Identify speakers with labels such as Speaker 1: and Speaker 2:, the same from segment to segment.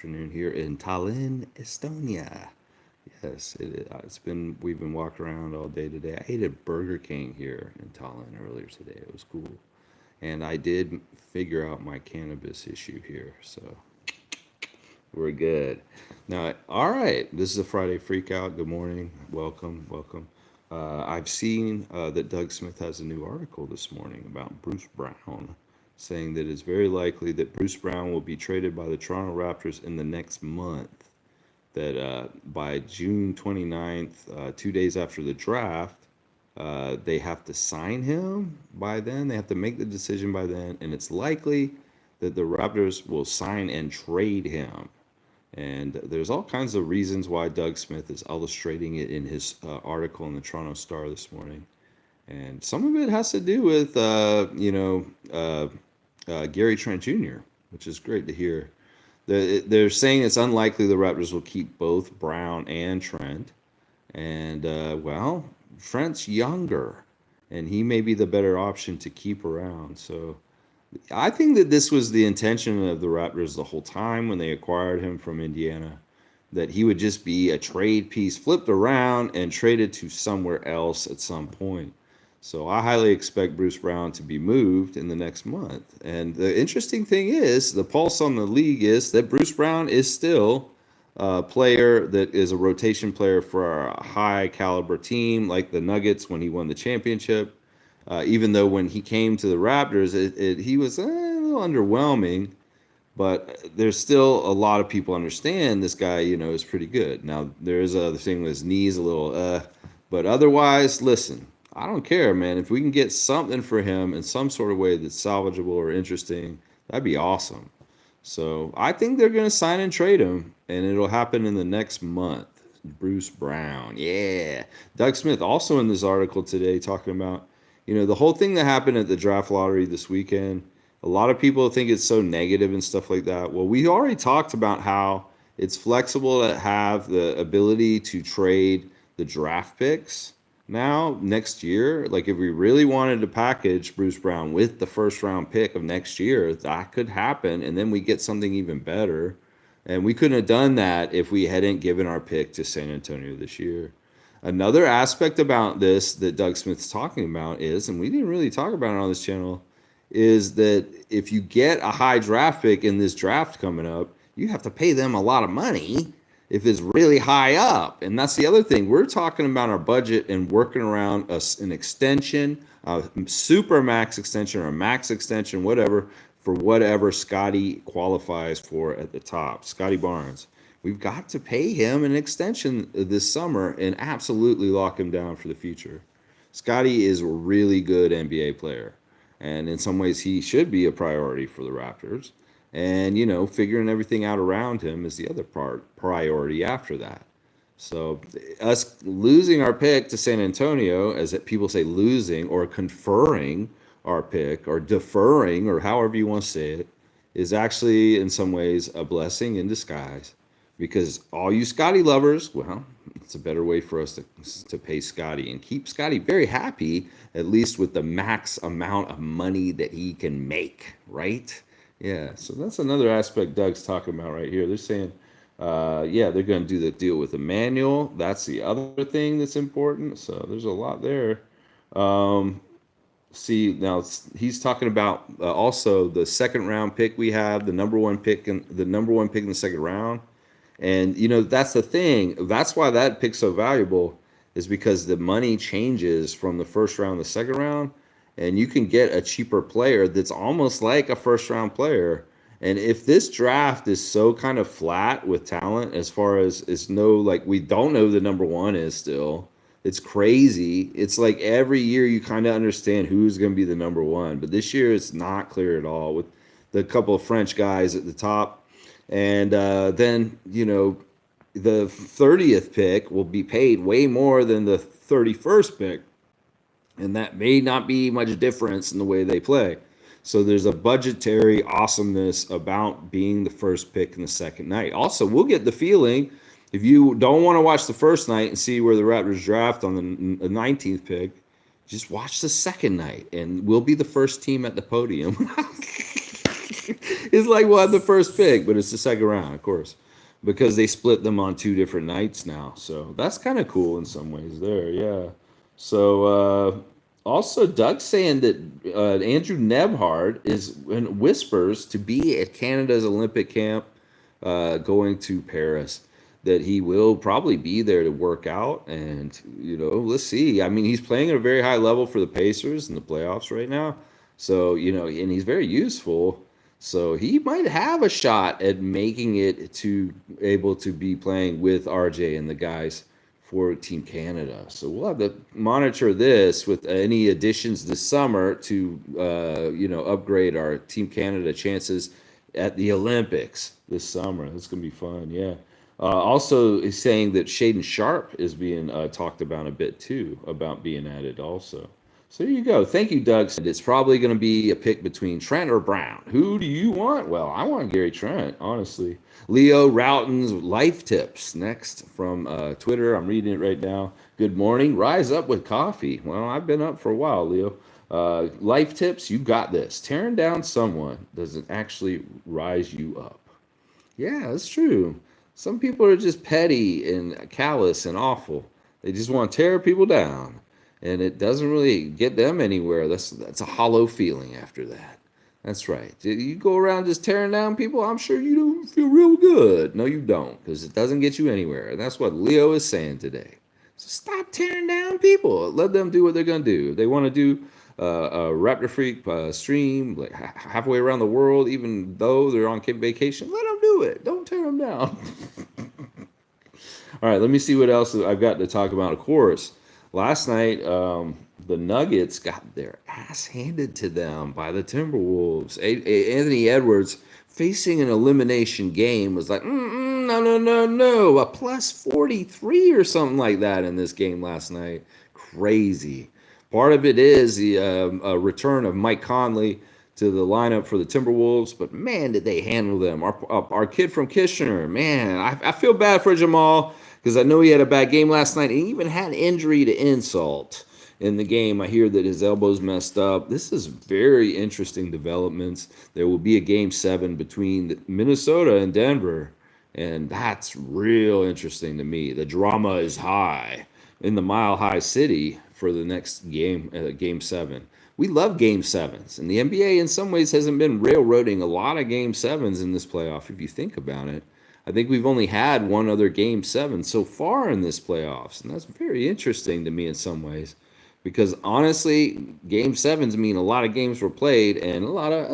Speaker 1: Afternoon here in Tallinn, Estonia. Yes, we've been walking around all day today. I ate at Burger King here in Tallinn earlier today. It was cool. And I did figure out my cannabis issue here. So we're good. Now, all right, this is a Friday Freakout. Good morning. Welcome. I've seen that Doug Smith has a new article this morning about Bruce Brown, saying that it's very likely that Bruce Brown will be traded by the Toronto Raptors in the next month. That by June 29th, 2 days after the draft, they have to sign him by then. They have to make the decision by then. And it's likely that the Raptors will sign and trade him. And there's all kinds of reasons why Doug Smith is illustrating it in his article in the Toronto Star this morning. And some of it has to do with, Gary Trent Jr., which is great to hear. They're saying it's unlikely the Raptors will keep both Brown and Trent. And, Trent's younger, and he may be the better option to keep around. So I think that this was the intention of the Raptors the whole time when they acquired him from Indiana, that he would just be a trade piece flipped around and traded to somewhere else at some point. So I highly expect Bruce Brown to be moved in the next month. And the interesting thing is, the pulse on the league is that Bruce Brown is still a player that is a rotation player for a high caliber team like the Nuggets when he won the championship. Even though when he came to the Raptors, he was a little underwhelming, but there's still a lot of people understand this guy, is pretty good. Now, there is a thing with his knees a little, but otherwise, listen, I don't care, man. If we can get something for him in some sort of way that's salvageable or interesting, that'd be awesome. So I think they're going to sign and trade him, and it'll happen in the next month. Bruce Brown, yeah. Doug Smith also in this article today talking about, the whole thing that happened at the draft lottery this weekend. A lot of people think it's so negative and stuff like that. Well, we already talked about how it's flexible to have the ability to trade the draft picks now next year. Like if we really wanted to package Bruce Brown with the first round pick of next year, that could happen, and then we get something even better. And we couldn't have done that if we hadn't given our pick to San Antonio this year. Another aspect about this that Doug Smith's talking about is, and we didn't really talk about it on this channel, is that if you get a high draft pick in this draft coming up, you have to pay them a lot of money if it's really high up. And that's the other thing. We're talking about our budget and working around an extension, a super max extension or a max extension, whatever, for whatever Scotty qualifies for at the top. Scotty Barnes. We've got to pay him an extension this summer and absolutely lock him down for the future. Scotty is a really good NBA player. And in some ways, he should be a priority for the Raptors. And, figuring everything out around him is the other priority after that. So us losing our pick to San Antonio, as people say losing or conferring our pick or deferring or however you want to say it, is actually in some ways a blessing in disguise. Because all you Scotty lovers, well, it's a better way for us to pay Scotty and keep Scotty very happy, at least with the max amount of money that he can make, right? Yeah, so that's another aspect Doug's talking about right here. They're saying, they're going to do the deal with Emmanuel. That's the other thing that's important. So there's a lot there. See, now he's talking about also the second round pick we have, the number one pick in the second round. And, that's the thing. That's why that pick's so valuable, is because the money changes from the first round to the second round. And you can get a cheaper player that's almost like a first round player. And if this draft is so kind of flat with talent, as far as we don't know who the number one is still. It's crazy. It's like every year you kind of understand who's going to be the number one. But this year it's not clear at all with the couple of French guys at the top. And then, the 30th pick will be paid way more than the 31st pick. And that may not be much difference in the way they play. So there's a budgetary awesomeness about being the first pick in the second night. Also, we'll get the feeling, if you don't want to watch the first night and see where the Raptors draft on the 19th pick, just watch the second night, and we'll be the first team at the podium. It's like we'll have the first pick, but it's the second round, of course, because they split them on 2 different nights now. So that's kind of cool in some ways there, yeah. So also, Doug's saying that Andrew Nebhard is in whispers to be at Canada's Olympic camp going to Paris. That he will probably be there to work out, and let's see. I mean, he's playing at a very high level for the Pacers in the playoffs right now. So and he's very useful. So he might have a shot at making it to able to be playing with RJ and the guys for Team Canada. So we'll have to monitor this with any additions this summer to upgrade our Team Canada chances at the Olympics this summer. That's gonna be fun. Yeah. Also, is saying that Shaden Sharp is being talked about a bit too, about being added also. So there you go. Thank you, Doug. It's probably going to be a pick between Trent or Brown. Who do you want? Well, I want Gary Trent, honestly. Leo Routen's life tips next from Twitter. I'm reading it right now. Good morning. Rise up with coffee. Well, I've been up for a while, Leo. Life tips. You got this. Tearing down someone doesn't actually rise you up. Yeah, that's true. Some people are just petty and callous and awful. They just want to tear people down. And it doesn't really get them anywhere. That's a hollow feeling after that. That's right. You go around just tearing down people, I'm sure you don't feel real good. No, you don't, because it doesn't get you anywhere. And that's what Leo is saying today. So stop tearing down people. Let them do what they're going to do. If they want to do a Raptor Freak stream like halfway around the world, even though they're on vacation, let them do it. Don't tear them down. All right, let me see what else I've got to talk about. Of course, last night, the Nuggets got their ass handed to them by the Timberwolves. Anthony Edwards, facing an elimination game, was like, no, a plus 43 or something like that in this game last night. Crazy. Part of it is the return of Mike Conley to the lineup for the Timberwolves, but man, did they handle them. Our kid from Kitchener, man, I feel bad for Jamal, because I know he had a bad game last night, and he even had injury to insult in the game. I hear that his elbow's messed up. This is very interesting developments. There will be a game 7 between Minnesota and Denver, and that's real interesting to me. The drama is high in the Mile High City for the next game, game 7. We love game 7s, and the NBA in some ways hasn't been railroading a lot of game 7s in this playoff, if you think about it. I think we've only had one other game 7 so far in this playoffs, and that's very interesting to me in some ways, because honestly, game 7s mean a lot of games were played and a lot of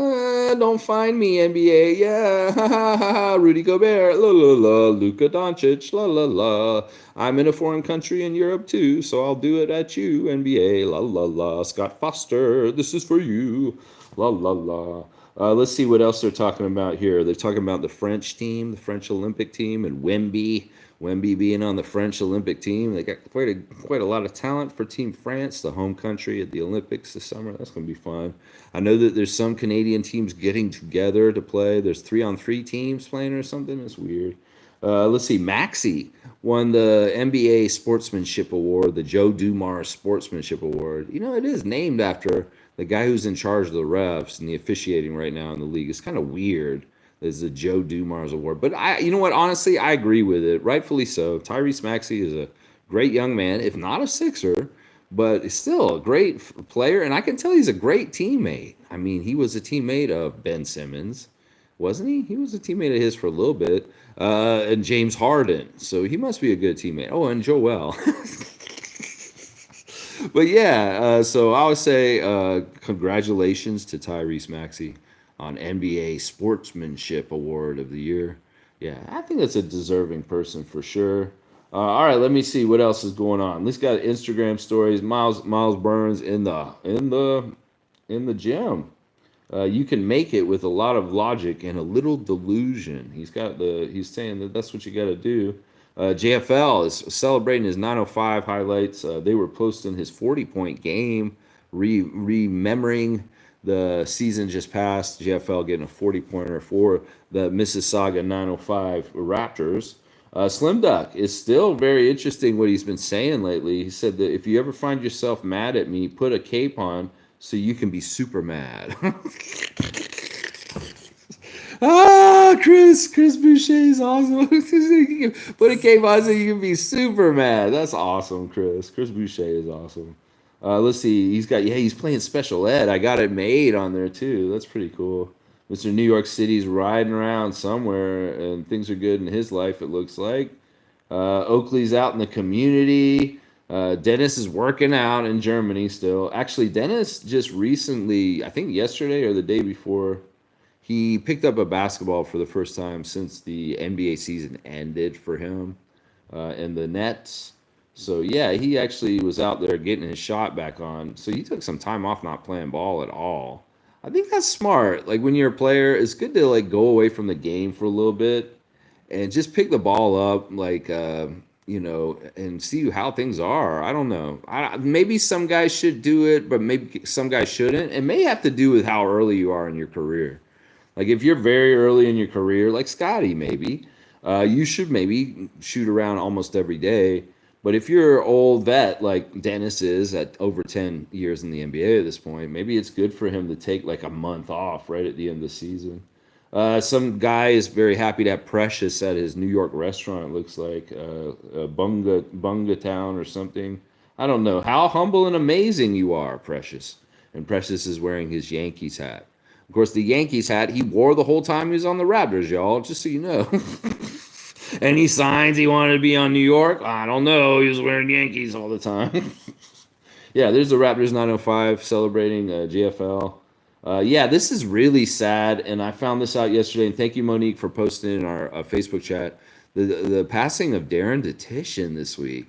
Speaker 1: don't find me NBA, yeah, Rudy Gobert, la la la, Luka Doncic, la la la. I'm in a foreign country in Europe too, so I'll do it at you, NBA, la la la. Scott Foster, this is for you, la la la. Let's see what else they're talking about here. They're talking about the French team, the French Olympic team, and Wemby being on the French Olympic team. They got quite a lot of talent for Team France, the home country at the Olympics this summer. That's going to be fun. I know that there's some Canadian teams getting together to play. There's 3-on-3 teams playing or something. It's weird. Let's see. Maxey won the NBA Sportsmanship Award, the Joe Dumars Sportsmanship Award. It is named after the guy who's in charge of the refs and the officiating right now in the league. It's kind of weird. There's the Joe Dumars Award. But you know what? Honestly, I agree with it. Rightfully so. Tyrese Maxey is a great young man, if not a Sixer, but still a great player. And I can tell he's a great teammate. I mean, he was a teammate of Ben Simmons, wasn't he? He was a teammate of his for a little bit. And James Harden. So he must be a good teammate. Oh, and Joel. But yeah, so I would say congratulations to Tyrese Maxey on NBA Sportsmanship Award of the Year. Yeah, I think that's a deserving person for sure. All right, let me see what else is going on. Let's got Instagram stories. Miles Burns in the gym. You can make it with a lot of logic and a little delusion. He's saying that's what you got to do. JFL is celebrating his 905 highlights. They were posting his 40-point game, remembering the season just passed. JFL getting a 40-pointer for the Mississauga 905 Raptors. Slim Duck is still very interesting what he's been saying lately. He said that if you ever find yourself mad at me, put a cape on so you can be super mad. Chris Boucher is awesome. Put a cape on so you can be super mad. That's awesome, Chris. Chris Boucher is awesome. Let's see. He's playing special ed. I got it made on there too. That's pretty cool. Mr. New York City's riding around somewhere and things are good in his life, it looks like. Oakley's out in the community. Dennis is working out in Germany still. Actually, Dennis just recently, I think yesterday or the day before, he picked up a basketball for the first time since the NBA season ended for him in the Nets. So, yeah, he actually was out there getting his shot back on. So he took some time off not playing ball at all. I think that's smart. Like when you're a player, it's good to like go away from the game for a little bit and just pick the ball up, like and see how things are. I don't know. Maybe some guys should do it, but maybe some guys shouldn't. It may have to do with how early you are in your career. Like if you're very early in your career, like Scotty, maybe you should maybe shoot around almost every day. But if you're an old vet like Dennis is at over 10 years in the NBA at this point, maybe it's good for him to take like a month off right at the end of the season. Some guy is very happy to have Precious at his New York restaurant, it looks like Bunga Town or something. I don't know. How humble and amazing you are, Precious. And Precious is wearing his Yankees hat. Of course, the Yankees hat he wore the whole time he was on the Raptors, y'all, just so you know. Any signs he wanted to be on New York? I don't know. He was wearing Yankees all the time. Yeah, there's the Raptors 905 celebrating GFL. Yeah, this is really sad, and I found this out yesterday. And thank you, Monique, for posting in our Facebook chat. The passing of Darren Dutchyshen this week.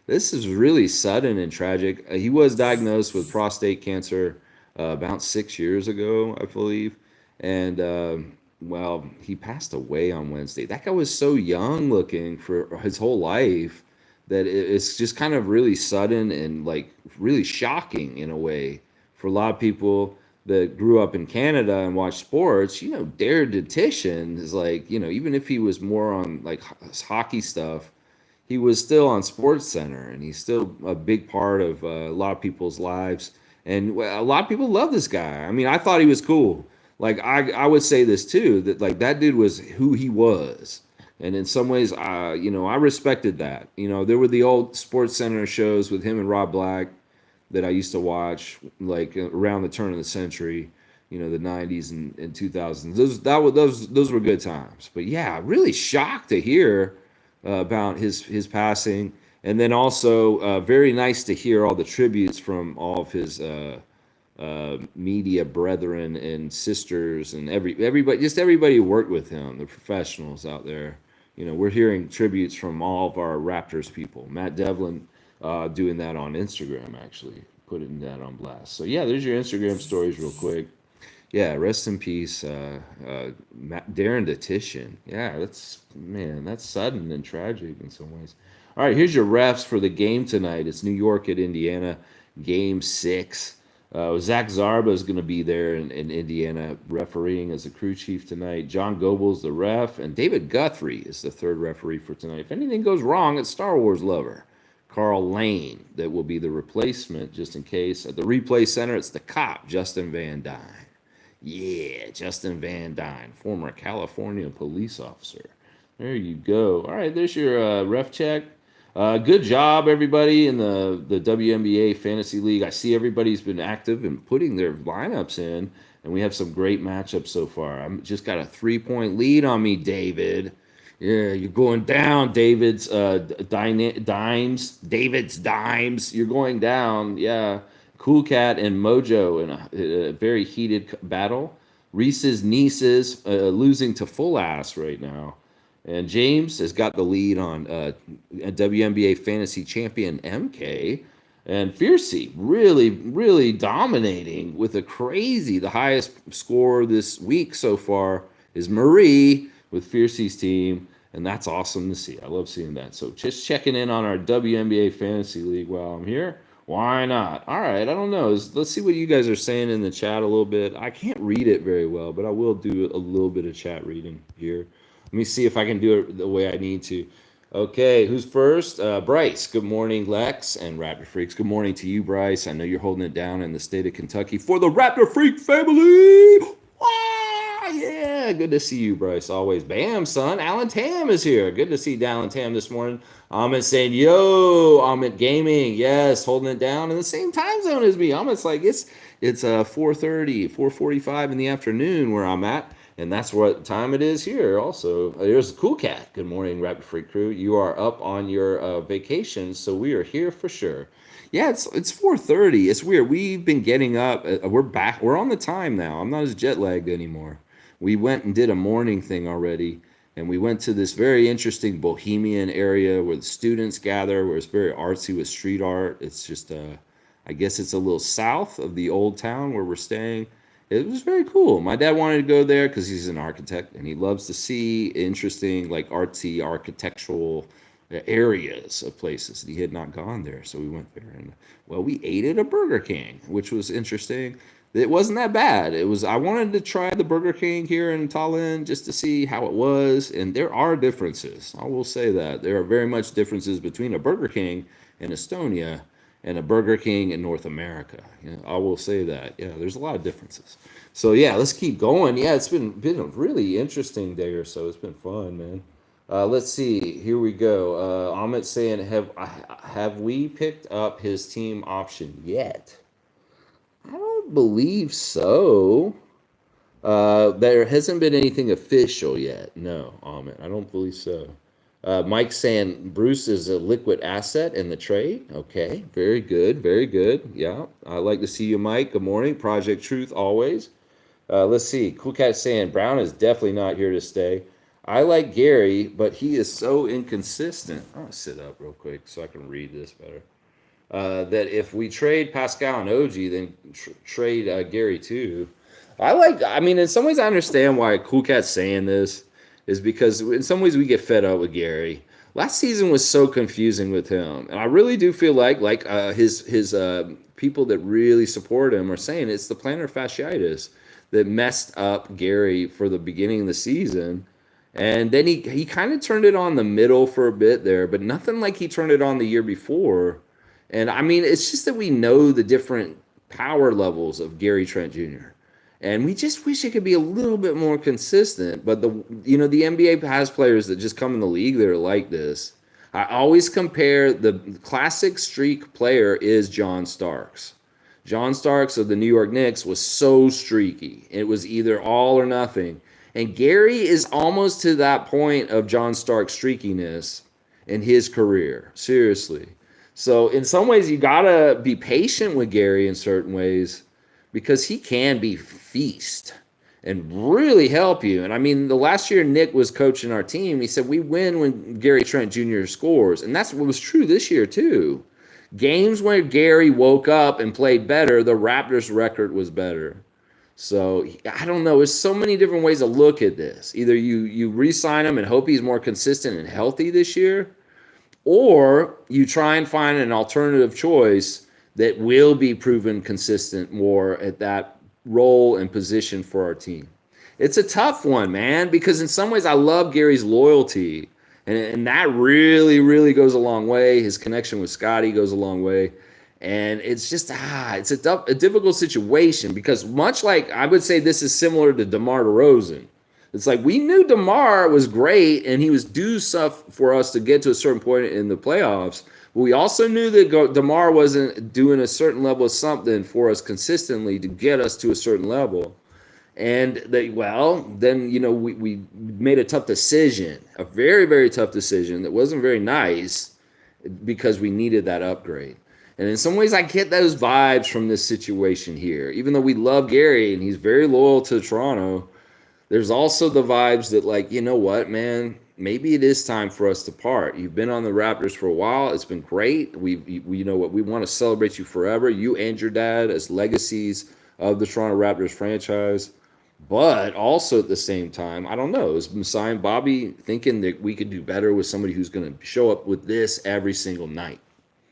Speaker 1: This is really sudden and tragic. He was diagnosed with prostate cancer about 6 years ago, I believe, and well, he passed away on Wednesday. That guy was so young looking for his whole life that it's just kind of really sudden and like really shocking in a way for a lot of people that grew up in Canada and watched sports. Darren Dutchyshen is like, even if he was more on like hockey stuff, he was still on Sports Center and he's still a big part of a lot of people's lives. And a lot of people love this guy. I mean, I thought he was cool. Like I would say this too, that like that dude was who he was. And in some ways, I respected that. There were the old Sports Center shows with him and Rob Black that I used to watch, like around the turn of the century, the 90s and 2000s. Those were good times. But yeah, really shocked to hear about his passing, and then also very nice to hear all the tributes from all of his media brethren and sisters and everybody who worked with him, the professionals out there. We're hearing tributes from all of our Raptors people. Matt Devlin doing that on Instagram, actually putting that on blast. So yeah, there's your Instagram stories real quick. Yeah, rest in peace, Darren Dutchyshen. Yeah, that's sudden and tragic in some ways. All right, here's your refs for the game tonight. It's New York at Indiana, Game 6. Zach Zarba is going to be there in Indiana refereeing as a crew chief tonight. John Goebel's the ref, and David Guthrie is the third referee for tonight. If anything goes wrong, it's Star Wars lover Carl Lane that will be the replacement just in case. At the replay center, it's the cop, Justin Van Dyne. Yeah, Justin Van Dyne, former California police officer. There you go. All right, there's your ref check. Good job, everybody, in the WNBA Fantasy League. I see everybody's been active and putting their lineups in, and we have some great matchups so far. I'm just got a 3-point lead on me, David. Yeah, you're going down, David's dimes. David's dimes. You're going down. Yeah. Cool Cat and Mojo in a very heated battle. Reese's nieces losing to Full Ass right now. And James has got the lead on WNBA fantasy champion MK. And Fiercey really, really dominating with the highest score this week so far is Marie with Fiercey's team. And that's awesome to see. I love seeing that. So just checking in on our WNBA fantasy league while I'm here. Why not? All right, I don't know. Let's see what you guys are saying in the chat a little bit. I can't read it very well, but I will do a little bit of chat reading here. Let me see if I can do it the way I need to. Okay, who's first? Bryce. Good morning, Lex and Raptor Freaks. Good morning to you, Bryce. I know you're holding it down in the state of Kentucky for the Raptor Freak family. Ah, yeah. Yeah, good to see you, Bryce. Always. Bam, son. Alan Tam is here. Good to see Alan Tam this morning. Amit saying, yo, Amit Gaming. Yes, holding it down in the same time zone as me. Amit's like, it's 4:30, 4:45 in the afternoon where I'm at. And that's what time it is here also. There's Cool Cat. Good morning, Raptor Freak crew. You are up on your vacation, so we are here for sure. Yeah, it's 4:30. It's weird. We've been getting up. We're back. We're on the time now. I'm not as jet lagged anymore. We went and did a morning thing already, and we went to this very interesting bohemian area where the students gather, where it's very artsy with street art. It's just I guess it's a little south of the old town where we're staying. It was very cool. My dad wanted to go there because he's an architect and he loves to see interesting, like artsy, architectural areas of places. He had not gone there, so we went there. And well, we ate at a Burger King, which was interesting. It wasn't that bad. It was. I wanted to try the Burger King here in Tallinn just to see how it was, and there are differences. I will say that there are very much differences between a Burger King in Estonia and a Burger King in North America. You know, I will say that. Yeah, there's a lot of differences. So yeah, let's keep going. Yeah, it's been a really interesting day or so. It's been fun, man. Let's see. Here we go. Amit saying, have we picked up his team option yet? I don't believe so. There hasn't been anything official yet. No, Amit, I don't believe so. Mike saying Bruce is a liquid asset in the trade. Okay, very good, very good. Yeah, I like to see you, Mike. Good morning. Project Truth always. Let's see. Cool Cat saying Brown is definitely not here to stay. I like Gary, but he is so inconsistent. I'll sit up real quick so I can read this better. That if we trade Pascal and OG, then trade Gary too. I mean, in some ways, I understand why Cool Cat's saying this, is because in some ways we get fed up with Gary. Last season was so confusing with him, and I really do feel like his people that really support him are saying it's the plantar fasciitis that messed up Gary for the beginning of the season. And then he kind of turned it on the middle for a bit there, but nothing like he turned it on the year before. And I mean, it's just that we know the different power levels of Gary Trent Jr. And we just wish it could be a little bit more consistent. But the NBA has players that just come in the league that are like this. I always compare the classic streak player is John Starks. John Starks of the New York Knicks was so streaky. It was either all or nothing. And Gary is almost to that point of John Stark's streakiness in his career. Seriously. So in some ways, you got to be patient with Gary in certain ways because he can be feast and really help you. And I mean, the last year Nick was coaching our team, he said we win when Gary Trent Jr. scores. And that's what was true this year too. Games where Gary woke up and played better, the Raptors record was better. So I don't know. There's so many different ways to look at this. Either you re-sign him and hope he's more consistent and healthy this year, or you try and find an alternative choice that will be proven consistent more at that role and position for our team. It's a tough one, man, because in some ways I love Gary's loyalty, and that really, really goes a long way. His connection with Scotty goes a long way. And it's just, it's a difficult situation because much like I would say this is similar to DeMar DeRozan. It's like we knew DeMar was great and he was due stuff for us to get to a certain point in the playoffs. But we also knew that DeMar wasn't doing a certain level of something for us consistently to get us to a certain level. And then we made a tough decision, a very, very tough decision that wasn't very nice because we needed that upgrade. And in some ways, I get those vibes from this situation here. Even though we love Gary and he's very loyal to Toronto, there's also the vibes that, like, you know what, man, maybe it is time for us to part. You've been on the Raptors for a while. It's been great. We you know what, we want to celebrate you forever, you and your dad, as legacies of the Toronto Raptors franchise. But also at the same time, I don't know, is Messiah and Bobby thinking that we could do better with somebody who's going to show up with this every single night?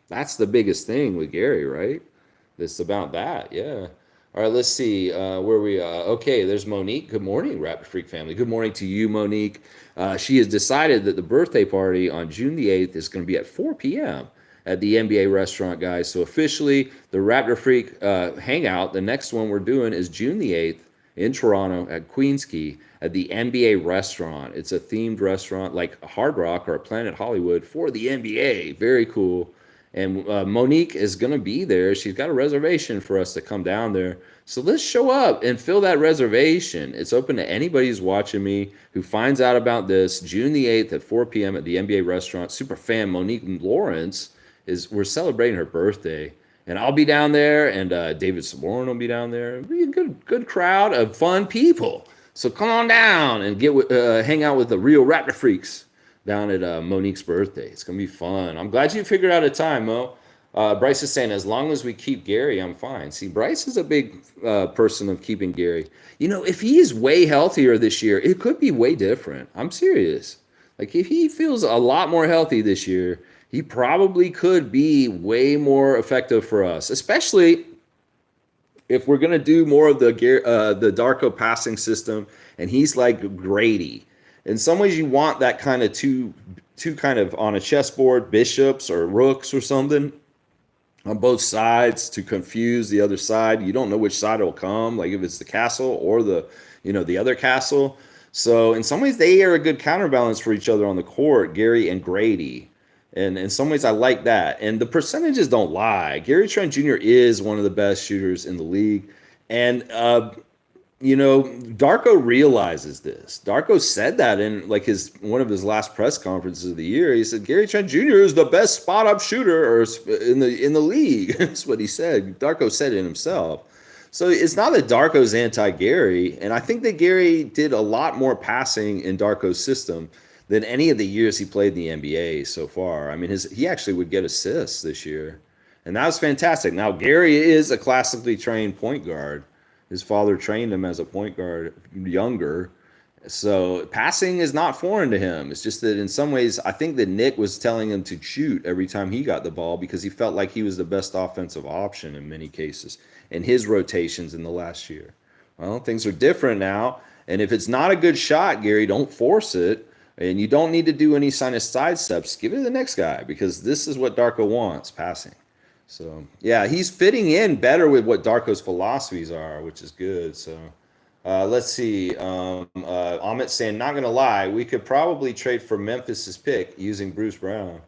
Speaker 1: That's the biggest thing with Gary, right? It's about that, yeah. All right, let's see where we are. Okay, there's Monique. Good morning, Raptor Freak family. Good morning to you, Monique. She has decided that the birthday party on June the 8th is going to be at 4 p.m. at the NBA restaurant, guys. So officially, the Raptor Freak hangout, the next one we're doing is June the 8th in Toronto at Queens Quay at the NBA restaurant. It's a themed restaurant like a Hard Rock or a Planet Hollywood for the NBA. Very cool. And Monique is going to be there. She's got a reservation for us to come down there. So let's show up and fill that reservation. It's open to anybody who's watching me who finds out about this June the 8th at 4 p.m. at the NBA restaurant. Super fan Monique Lawrence we're celebrating her birthday. And I'll be down there, and David Saborn will be down there. It'll be a good crowd of fun people. So come on down and hang out with the real Raptor freaks down at Monique's birthday. It's going to be fun. I'm glad you figured out a time, Mo. Bryce is saying, as long as we keep Gary, I'm fine. See, Bryce is a big person of keeping Gary. If he is way healthier this year, it could be way different. I'm serious. Like, if he feels a lot more healthy this year, he probably could be way more effective for us, especially if we're going to do more of the Darko passing system, and he's like Grady. In some ways, you want that kind of two kind of on a chessboard, bishops or rooks or something on both sides to confuse the other side. You don't know which side will come, like if it's the castle or the other castle. So in some ways, they are a good counterbalance for each other on the court, Gary and Grady. And in some ways, I like that. And the percentages don't lie. Gary Trent Jr. is one of the best shooters in the league. And, Darko realizes this. Darko said that in like one of his last press conferences of the year. He said, Gary Trent Jr. is the best spot-up shooter in the league. That's what he said. Darko said it himself. So it's not that Darko's anti-Gary. And I think that Gary did a lot more passing in Darko's system than any of the years he played in the NBA so far. I mean, he actually would get assists this year. And that was fantastic. Now, Gary is a classically trained point guard. His father trained him as a point guard younger. So passing is not foreign to him. It's just that in some ways, I think that Nick was telling him to shoot every time he got the ball because he felt like he was the best offensive option in many cases in his rotations in the last year. Well, things are different now. And if it's not a good shot, Gary, don't force it. And you don't need to do any side steps. Give it to the next guy because this is what Darko wants, passing. So, yeah, he's fitting in better with what Darko's philosophies are, which is good. So, let's see. Amit's saying, not going to lie, we could probably trade for Memphis's pick using Bruce Brown.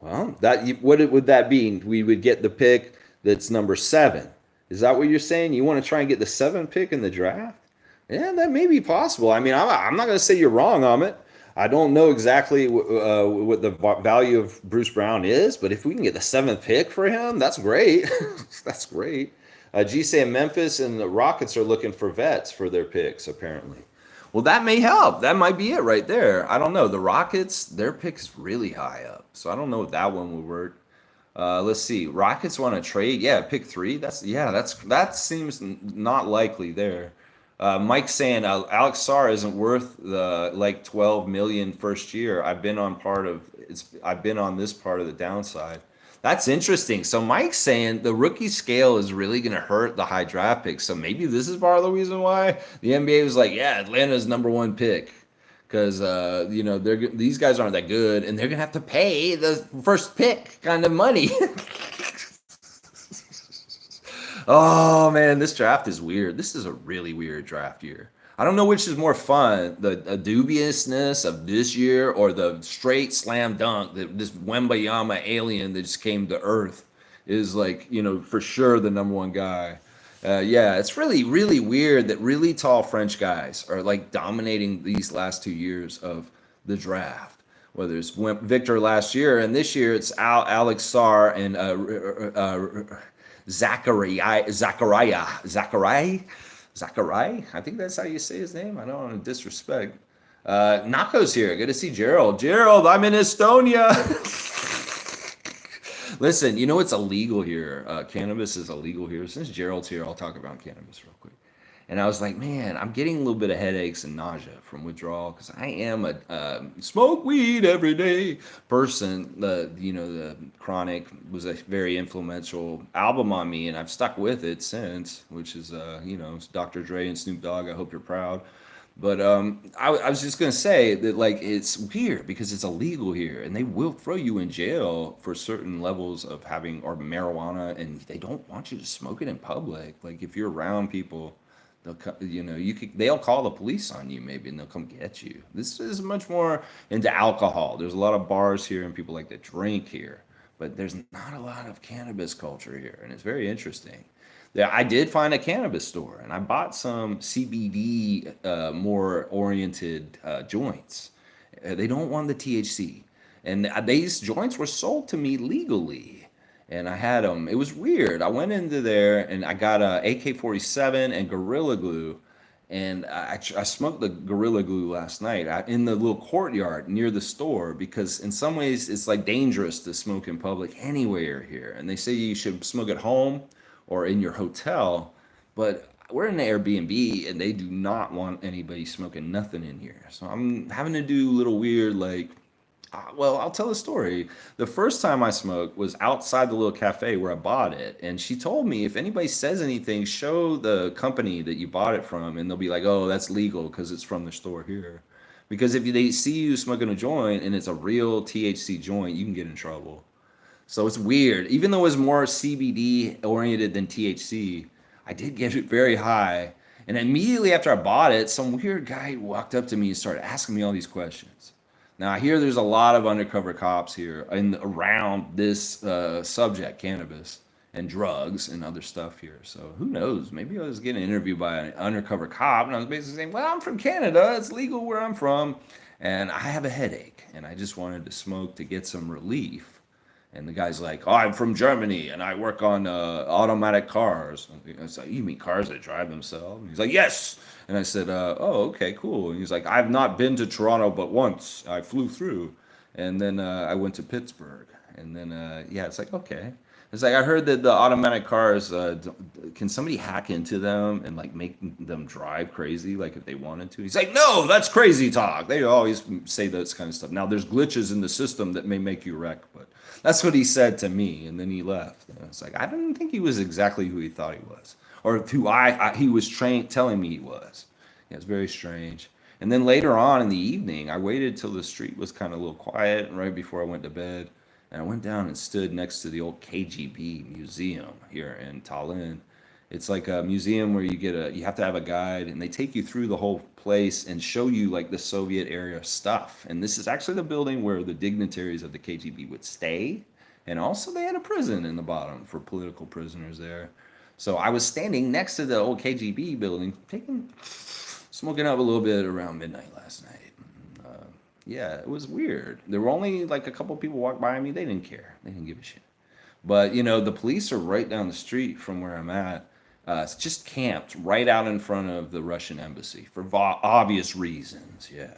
Speaker 1: Well, what would that be? We would get the pick that's number 7. Is that what you're saying? You want to try and get the 7th pick in the draft? Yeah, that may be possible. I mean, I'm not going to say you're wrong, Amit. I don't know exactly what the value of Bruce Brown is, but if we can get the 7th pick for him, that's great. That's great. G saying Memphis and the Rockets are looking for vets for their picks, apparently. Well, that may help. That might be it right there. I don't know. The Rockets, their pick is really high up, so I don't know if that one would work. Let's see. Rockets want to trade. Yeah, pick 3. That seems not likely there. Mike saying Alex Sarr isn't worth the like 12 million first year. I've been on this part of the downside. That's interesting. So Mike's saying the rookie scale is really going to hurt the high draft picks. So maybe this is part of the reason why the NBA was like, yeah, Atlanta's number 1 pick because these guys aren't that good and they're going to have to pay the first pick kind of money. Oh, man, this draft is weird. This is a really weird draft year. I don't know which is more fun, the dubiousness of this year or the straight slam dunk, this Wembayama alien that just came to Earth is like, for sure the number 1 guy. Yeah, it's really, really weird that really tall French guys are like dominating these last 2 years of the draft. Whether it's Victor last year and this year it's Alex Sarr and Zachariah. I think that's how you say his name. I don't want to disrespect. Nako's here. Good to see Gerald. Gerald, I'm in Estonia. Listen, it's illegal here. Cannabis is illegal here. Since Gerald's here, I'll talk about cannabis real quick. And I was like, man, I'm getting a little bit of headaches and nausea from withdrawal because I am a smoke weed every day person. The Chronic was a very influential album on me, and I've stuck with it since, which is, it's Dr. Dre and Snoop Dogg. I hope you're proud. But I was just going to say that, like, it's weird because it's illegal here, and they will throw you in jail for certain levels of having or marijuana, and they don't want you to smoke it in public. Like, if you're around people they'll call the police on you maybe, and they'll come get you. This is much more into alcohol. There's a lot of bars here, and people like to drink here, but there's not a lot of cannabis culture here, and it's very interesting. Yeah, I did find a cannabis store, and I bought some CBD more oriented joints. They don't want the THC, and these joints were sold to me legally, and I had them. It was weird. I went into there and I got a AK-47 and Gorilla Glue, and I smoked the Gorilla Glue last night in the little courtyard near the store, because in some ways it's like dangerous to smoke in public anywhere here, and they say you should smoke at home or in your hotel, but we're in an Airbnb and they do not want anybody smoking nothing in here. So I'm having to do little weird, like, well, I'll tell a story. The first time I smoked was outside the little cafe where I bought it. And she told me, if anybody says anything, show the company that you bought it from, and they'll be like, oh, that's legal because it's from the store here. Because if they see you smoking a joint and it's a real THC joint, you can get in trouble. So it's weird. Even though it was more CBD oriented than THC, I did get it very high. And immediately after I bought it, some weird guy walked up to me and started asking me all these questions. Now, I hear there's a lot of undercover cops here around this subject, cannabis and drugs and other stuff here. So who knows? Maybe I was getting interviewed by an undercover cop, and I was basically saying, well, I'm from Canada. It's legal where I'm from. And I have a headache, and I just wanted to smoke to get some relief. And the guy's like, oh, I'm from Germany, and I work on automatic cars. I was like, you mean cars that drive themselves? And he's like, yes. And I said, oh, okay, cool. And he's like, I've not been to Toronto but once. I flew through. And then I went to Pittsburgh. And then, yeah, it's like, okay. It's like, I heard that the automatic cars, can somebody hack into them and like make them drive crazy, like if they wanted to? He's like, no, that's crazy talk. They always say those kind of stuff. Now, there's glitches in the system that may make you wreck, but that's what he said to me. And then he left. And it's like, I didn't think he was exactly who he thought he was, or who he was telling me he was. Yeah, it's very strange. And then later on in the evening, I waited till the street was kind of a little quiet right before I went to bed. And I went down and stood next to the old KGB museum here in Tallinn. It's like a museum where you have to have a guide, and they take you through the whole place and show you like the Soviet era stuff. And this is actually the building where the dignitaries of the KGB would stay. And also they had a prison in the bottom for political prisoners there. So I was standing next to the old KGB building, smoking up a little bit around midnight last night. Yeah, it was weird. There were only like a couple people walked by me. They didn't care. They didn't give a shit. But, the police are right down the street from where I'm at. It's just camped right out in front of the Russian embassy for obvious reasons. Yeah.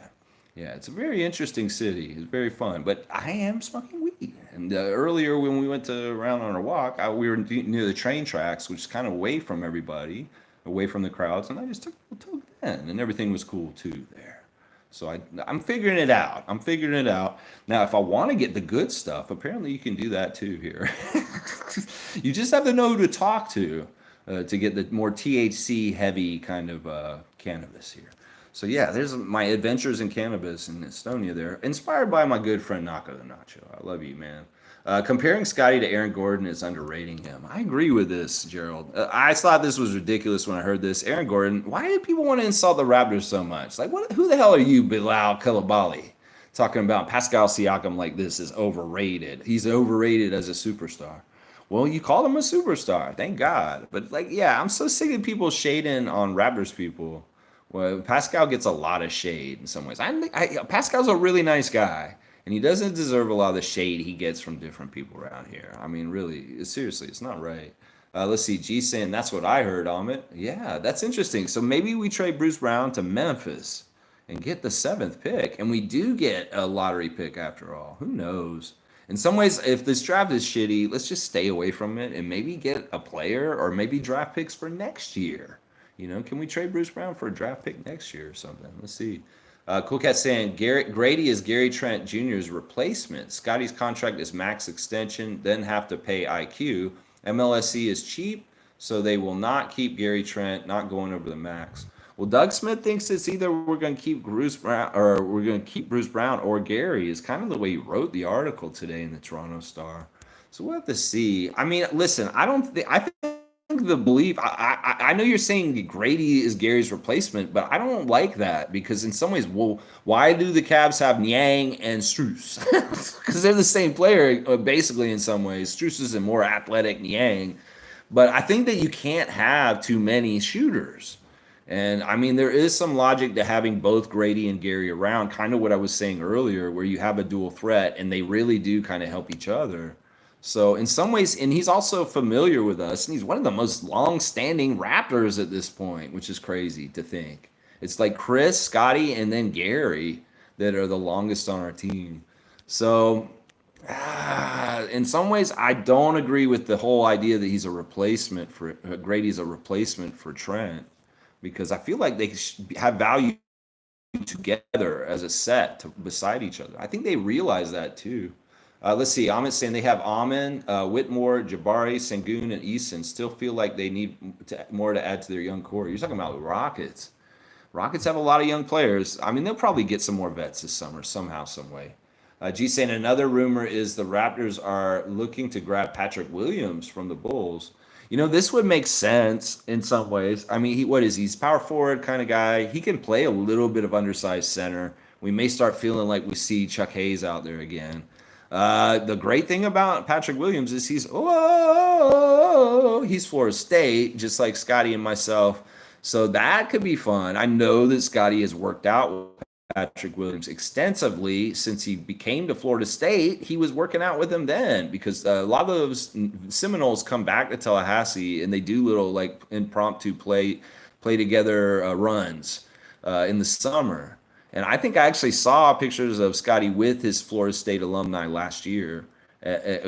Speaker 1: Yeah, it's a very interesting city. It's very fun. But I am smoking weed. And earlier when we went around on our walk, we were near the train tracks, which is kind of away from everybody, away from the crowds. And I just took then. And everything was cool, too, there. So I'm figuring it out. I'm figuring it out. Now, if I want to get the good stuff, apparently you can do that too here. You just have to know who to talk to get the more THC heavy kind of cannabis here. So yeah, there's my adventures in cannabis in Estonia there, inspired by my good friend Naka the Nacho. I love you, man. Comparing Scotty to Aaron Gordon is underrating him. I agree with this, Gerald. I thought this was ridiculous when I heard this. Aaron Gordon, why do people want to insult the Raptors so much? Like, who the hell are you, Bilal Coulibaly, talking about Pascal Siakam like this is overrated? He's overrated as a superstar. Well, you called him a superstar. Thank God. But, like, yeah, I'm so sick of people shading on Raptors people. Well, Pascal gets a lot of shade in some ways. Pascal's a really nice guy. And he doesn't deserve a lot of the shade he gets from different people around here. I mean, really, seriously, it's not right. Let's see, G saying, that's what I heard, Amit. Yeah, that's interesting. So maybe we trade Bruce Brown to Memphis and get the 7th pick. And we do get a lottery pick after all. Who knows? In some ways, if this draft is shitty, let's just stay away from it and maybe get a player or maybe draft picks for next year. Can we trade Bruce Brown for a draft pick next year or something? Let's see. Cool Cat saying Grady is Gary Trent Jr.'s replacement. Scotty's contract is max extension, then have to pay IQ. MLSC is cheap, so they will not keep Gary Trent, not going over the max. Well, Doug Smith thinks it's either we're going to keep Bruce Brown or Gary. Is kind of the way he wrote the article today in the Toronto Star. So we'll have to see. I mean, listen, I think think the belief, I know you're saying Grady is Gary's replacement, but I don't like that because in some ways, well, why do the Cavs have Niang and Strus? Because they're the same player, basically, in some ways. Strus is a more athletic Niang. But I think that you can't have too many shooters. And I mean, there is some logic to having both Grady and Gary around, kind of what I was saying earlier, where you have a dual threat and they really do kind of help each other. So in some ways, and he's also familiar with us, and he's one of the most long-standing Raptors at this point, which is crazy to think. It's like Chris, Scotty, and then Gary that are the longest on our team. So in some ways, I don't agree with the whole idea that he's a replacement for Grady's a replacement for Trent because I feel like they have value together as a set beside each other. I think they realize that too. Let's see. Amit's saying they have Amin, Whitmore, Jabari, Sengun, and Eason. Still feel like they need more to add to their young core. You're talking about the Rockets. Rockets have a lot of young players. I mean, they'll probably get some more vets this summer somehow, some way. G saying another rumor is the Raptors are looking to grab Patrick Williams from the Bulls. You know, this would make sense in some ways. I mean, what is he? He's power forward kind of guy. He can play a little bit of undersized center. We may start feeling like we see Chuck Hayes out there again. The great thing about Patrick Williams is he's Florida State, just like Scotty and myself. So that could be fun. I know that Scotty has worked out with Patrick Williams extensively since he came to Florida State. He was working out with him then because a lot of those Seminoles come back to Tallahassee and they do little like impromptu play together runs in the summer. And I think I actually saw pictures of Scotty with his Florida State alumni last year,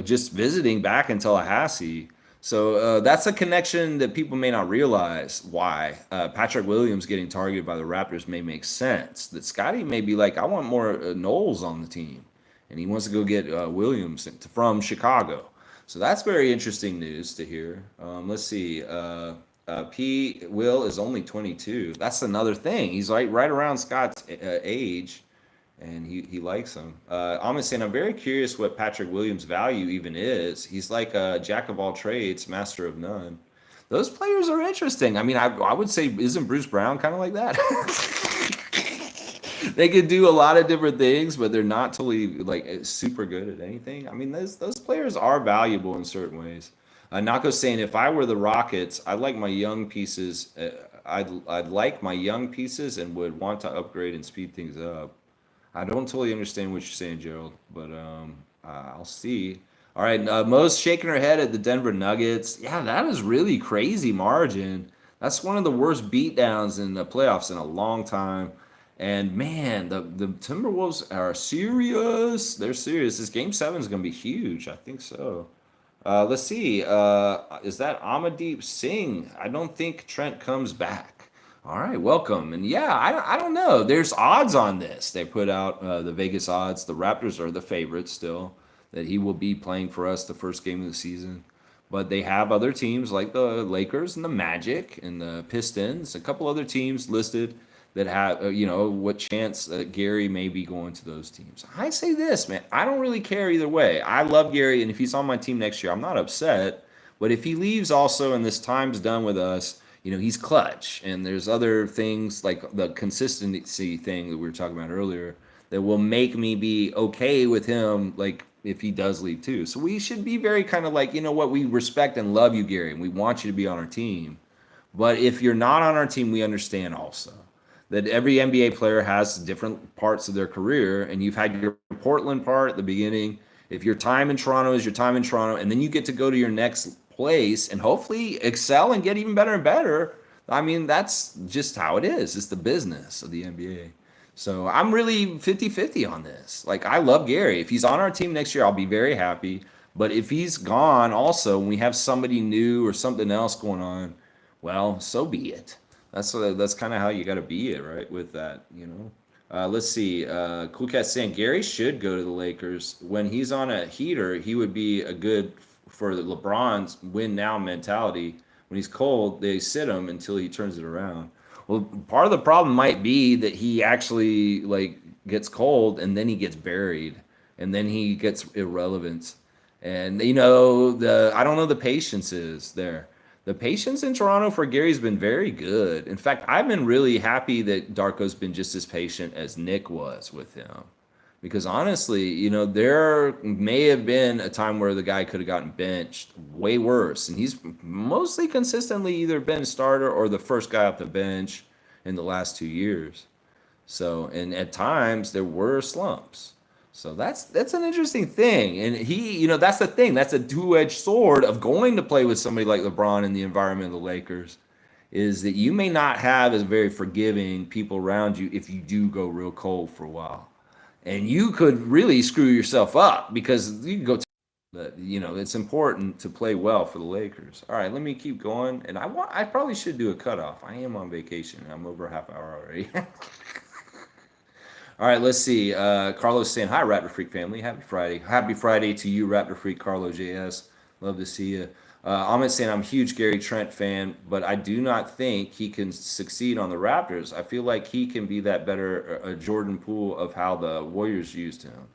Speaker 1: just visiting back in Tallahassee. So that's a connection that people may not realize why Patrick Williams getting targeted by the Raptors may make sense. That Scotty may be like, I want more Knowles on the team. And he wants to go get Williams from Chicago. So that's very interesting news to hear. Let's see. P. Will is only 22. That's another thing. He's right around Scott's age, and he likes him. I'm saying I'm very curious what Patrick Williams' value even is. He's like a jack of all trades, master of none. Those players are interesting. I mean, I would say, isn't Bruce Brown kind of like that? They could do a lot of different things, but they're not totally like super good at anything. I mean, those players are valuable in certain ways. Nako's saying, if I were the Rockets, I'd like my young pieces. I'd like my young pieces and would want to upgrade and speed things up. I don't totally understand what you're saying, Gerald, but I'll see. All right, Mo's shaking her head at the Denver Nuggets. Yeah, that is really crazy margin. That's one of the worst beatdowns in the playoffs in a long time. And man, the Timberwolves are serious. They're serious. This Game 7 is going to be huge. I think so. Let's see. Is that Amadeep Singh? I don't think Trent comes back. All right, welcome. And yeah, I don't know. There's odds on this. They put out the Vegas odds. The Raptors are the favorites still, that he will be playing for us the first game of the season. But they have other teams like the Lakers and the Magic and the Pistons, a couple other teams listed that have, what chance that Gary may be going to those teams. I say this, man, I don't really care either way. I love Gary, and if he's on my team next year, I'm not upset. But if he leaves also and this time's done with us, he's clutch. And there's other things like the consistency thing that we were talking about earlier that will make me be okay with him, like if he does leave too. So we should be very kind of like, we respect and love you, Gary, and we want you to be on our team. But if you're not on our team, we understand also that every NBA player has different parts of their career, and you've had your Portland part at the beginning. If your time in Toronto is your time in Toronto, and then you get to go to your next place and hopefully excel and get even better and better. I mean, that's just how it is. It's the business of the NBA. So I'm really 50-50 on this. Like, I love Gary. If he's on our team next year, I'll be very happy. But if he's gone also, and we have somebody new or something else going on, well, so be it. That's kind of how you got to be it, right? With that, Let's see. Cool Cat saying Gary should go to the Lakers. When he's on a heater, he would be a good for the LeBron's win now mentality. When he's cold, they sit him until he turns it around. Well, part of the problem might be that he actually gets cold and then he gets buried and then he gets irrelevant. And I don't know the patience is there. The patience in Toronto for Gary's been very good. In fact, I've been really happy that Darko's been just as patient as Nick was with him. Because honestly, there may have been a time where the guy could have gotten benched way worse. And he's mostly consistently either been a starter or the first guy off the bench in the last 2 years. So, and at times there were slumps. So that's an interesting thing. And that's the thing. That's a two-edged sword of going to play with somebody like LeBron in the environment of the Lakers, is that you may not have as very forgiving people around you if you do go real cold for a while. And you could really screw yourself up because you can go but it's important to play well for the Lakers. All right, let me keep going. And I probably should do a cutoff. I am on vacation. I'm over a half hour already. All right, let's see. Carlos saying, hi, Raptor Freak family. Happy Friday. Happy Friday to you, Raptor Freak, Carlo JS. Love to see you. Ahmed saying, I'm a huge Gary Trent fan, but I do not think he can succeed on the Raptors. I feel like he can be that better Jordan Poole of how the Warriors used him.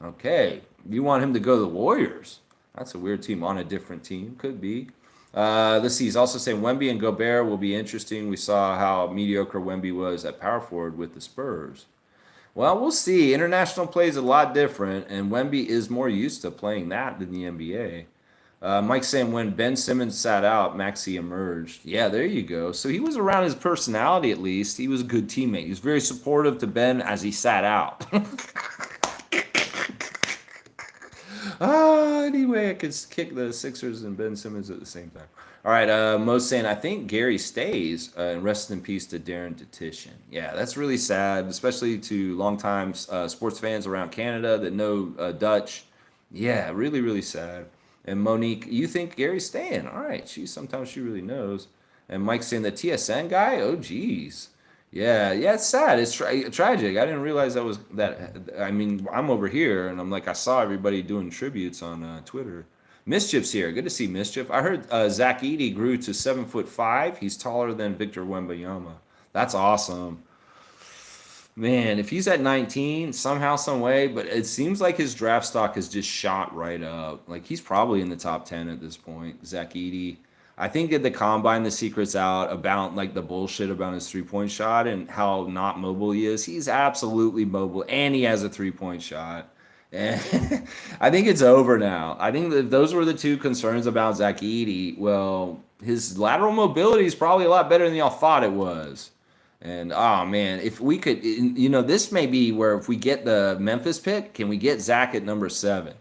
Speaker 1: Okay, you want him to go to the Warriors? That's a weird team on a different team. Could be. Let's see. He's also saying Wemby and Gobert will be interesting. We saw how mediocre Wemby was at power forward with the Spurs. Well, we'll see. International play is a lot different, and Wemby is more used to playing that than the NBA. Mike's saying when Ben Simmons sat out, Maxey emerged. Yeah, there you go. So he was around his personality at least. He was a good teammate. He was very supportive to Ben as he sat out. Anyway, I could kick the Sixers and Ben Simmons at the same time. All right, Mo's saying, I think Gary stays, and rest in peace to Darren Dutchyshen. Yeah, that's really sad, especially to longtime sports fans around Canada that know Dutch. Yeah, really, really sad. And Monique, you think Gary's staying? All right, sometimes she really knows. And Mike's saying the TSN guy? Oh, geez. Yeah, it's sad. It's tragic. I didn't realize that was that. I mean, I'm over here, and I'm like, I saw everybody doing tributes on Twitter. Mischief's here. Good to see Mischief. I heard Zach Edey grew to 7'5". He's taller than Victor Wembanyama. That's awesome. Man, if he's at 19, somehow, some way, but it seems like his draft stock has just shot right up. Like, he's probably in the top 10 at this point, Zach Edey. I think at the combine, the secret's out about like the bullshit about his 3-point shot and how not mobile he is. He's absolutely mobile, and he has a 3-point shot. And I think it's over now. I think that those were the two concerns about Zach Edey. Well, his lateral mobility is probably a lot better than y'all thought it was. And, oh, man, if we could, this may be where if we get the Memphis pick, can we get Zach at number 7?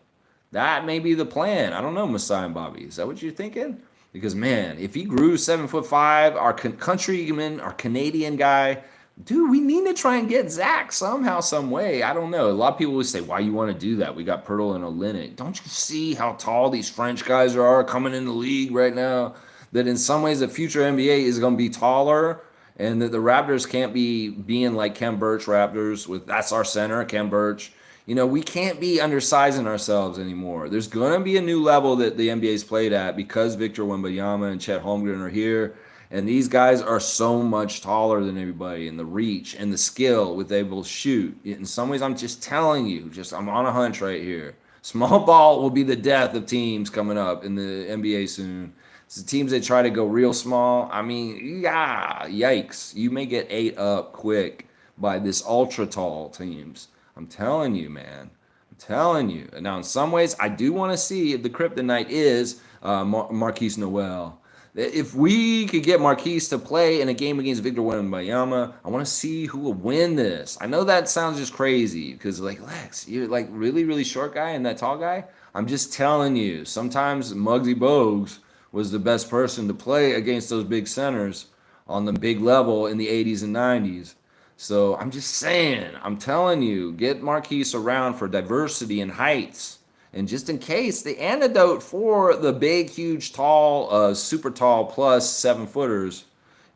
Speaker 1: That may be the plan. I don't know, Messiah and Bobby. Is that what you're thinking? Because, man, if he grew 7'5", our countryman, our Canadian guy, dude, we need to try and get Zach somehow, some way. I don't know. A lot of people would say, why you want to do that? We got Pirtle and Olynyk. Don't you see how tall these French guys are coming in the league right now? That in some ways the future NBA is going to be taller, and that the Raptors can't be being like Kem Birch Raptors. That's our center, Kem Birch. We can't be undersizing ourselves anymore. There's going to be a new level that the NBA's played at because Victor Wembanyama and Chet Holmgren are here. And these guys are so much taller than everybody, and the reach and the skill with able to shoot. In some ways, I'm just telling you, I'm on a hunch right here. Small ball will be the death of teams coming up in the NBA soon. It's the teams that try to go real small. I mean, yeah, yikes. You may get ate up quick by this ultra tall teams. I'm telling you, man. I'm telling you. Now, in some ways, I do want to see if the kryptonite is Marquise Noel. If we could get Marquise to play in a game against Victor Wembanyama, I want to see who will win this. I know that sounds just crazy because, like, Lex, you're like really, really short guy and that tall guy. I'm just telling you, sometimes Muggsy Bogues was the best person to play against those big centers on the big level in the 80s and 90s. So I'm just saying, I'm telling you, get Marquise around for diversity and heights. And just in case, the antidote for the big, huge, tall, super tall plus 7-footers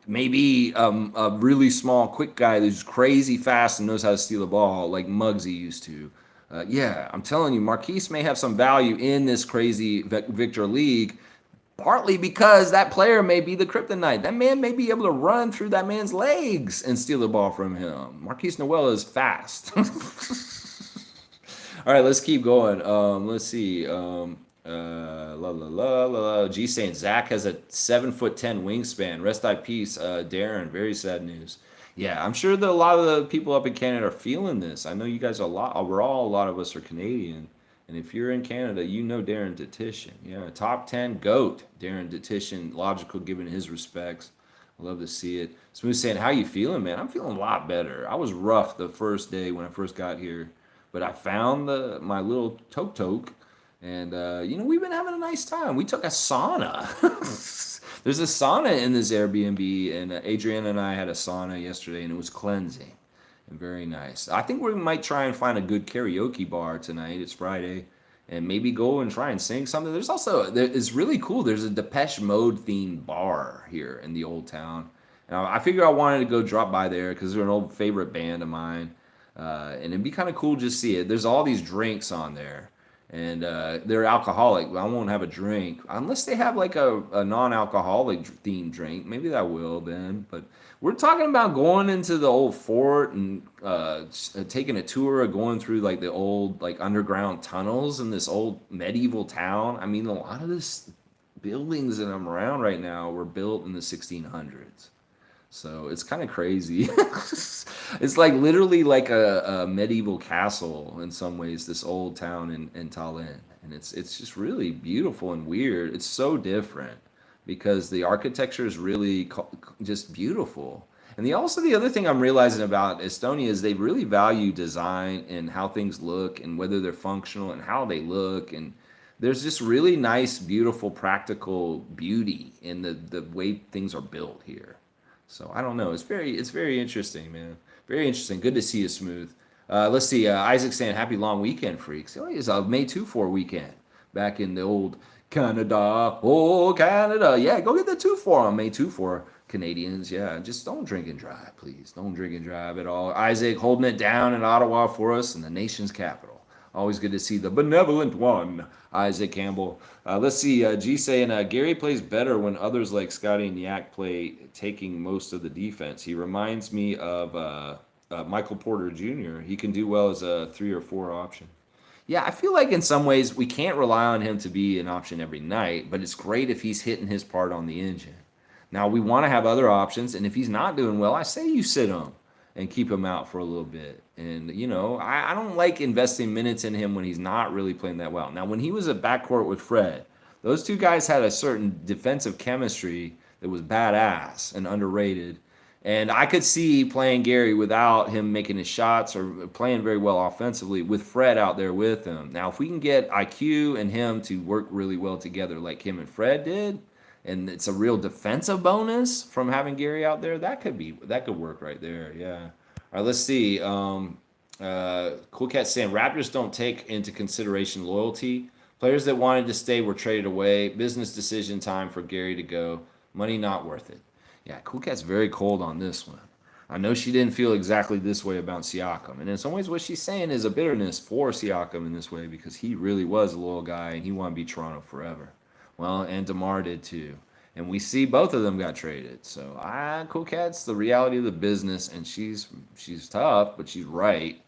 Speaker 1: may be a really small, quick guy who's crazy fast and knows how to steal the ball like Muggsy used to. Yeah, I'm telling you, Marquise may have some value in this crazy Victor League, partly because that player may be the kryptonite. That man may be able to run through that man's legs and steal the ball from him. Marquise Noel is fast. All right, let's keep going. Let's see. La la la la la. G saying Zach has a 7'10" wingspan. Rest in peace, Darren. Very sad news. Yeah, I'm sure that a lot of the people up in Canada are feeling this. I know you guys are a lot. Overall, a lot of us are Canadian, and if you're in Canada, you know Darren Dutchyshen. Yeah, top 10 goat. Darren Dutchyshen, logical given his respects. I love to see it. Smooth saying, "How you feeling, man?" I'm feeling a lot better. I was rough the first day when I first got here, but I found my little toke, and we've been having a nice time. We took a sauna. There's a sauna in this Airbnb, and Adriana and I had a sauna yesterday, and it was cleansing and very nice. I think we might try and find a good karaoke bar tonight. It's Friday, and maybe go and try and sing something. It's really cool. There's a Depeche Mode themed bar here in the old town. And I figured I wanted to go drop by there because they're an old favorite band of mine. And it'd be kind of cool just to see it. There's all these drinks on there, and they're alcoholic. I won't have a drink unless they have like a non-alcoholic themed drink. Maybe that will then. But we're talking about going into the old fort and taking a tour of going through like the old like underground tunnels in this old medieval town. I mean, a lot of this buildings that I'm around right now were built in the 1600s. So it's kind of crazy. It's like literally like a medieval castle in some ways, this old town in Tallinn. And it's just really beautiful and weird. It's so different because the architecture is really just beautiful. And the other thing I'm realizing about Estonia is they really value design and how things look and whether they're functional and how they look. And there's just really nice, beautiful, practical beauty in the way things are built here. So I don't know. It's very interesting, man. Very interesting. Good to see you, Smooth. Let's see. Isaac saying happy long weekend, freaks. Oh, it's a May 2-4 weekend back in the old Canada. Oh, Canada. Yeah, go get the 2-4 on May 2-4, Canadians. Yeah, just don't drink and drive, please. Don't drink and drive at all. Isaac holding it down in Ottawa for us in the nation's capital. Always good to see the benevolent one, Isaac Campbell. Let's see, G saying, Gary plays better when others like Scotty and Yak play taking most of the defense. He reminds me of Michael Porter Jr. He can do well as a 3 or 4 option. Yeah, I feel like in some ways we can't rely on him to be an option every night, but it's great if he's hitting his part on the engine. Now, we want to have other options, and if he's not doing well, I say you sit him and keep him out for a little bit. And, I don't like investing minutes in him when he's not really playing that well. Now, when he was at backcourt with Fred, those two guys had a certain defensive chemistry that was badass and underrated. And I could see playing Gary without him making his shots or playing very well offensively with Fred out there with him. Now, if we can get IQ and him to work really well together like him and Fred did, and it's a real defensive bonus from having Gary out there, that could work right there. Yeah. All right, let's see. Cool Cat saying Raptors don't take into consideration loyalty. Players that wanted to stay were traded away. Business decision time for Gary to go. Money not worth it. Yeah, Cool Cat's very cold on this one. I know she didn't feel exactly this way about Siakam. And in some ways what she's saying is a bitterness for Siakam in this way because he really was a loyal guy and he wanted to be Toronto forever. Well, and DeMar did too. And we see both of them got traded. So, Cool Cat's the reality of the business, and she's tough, but she's right.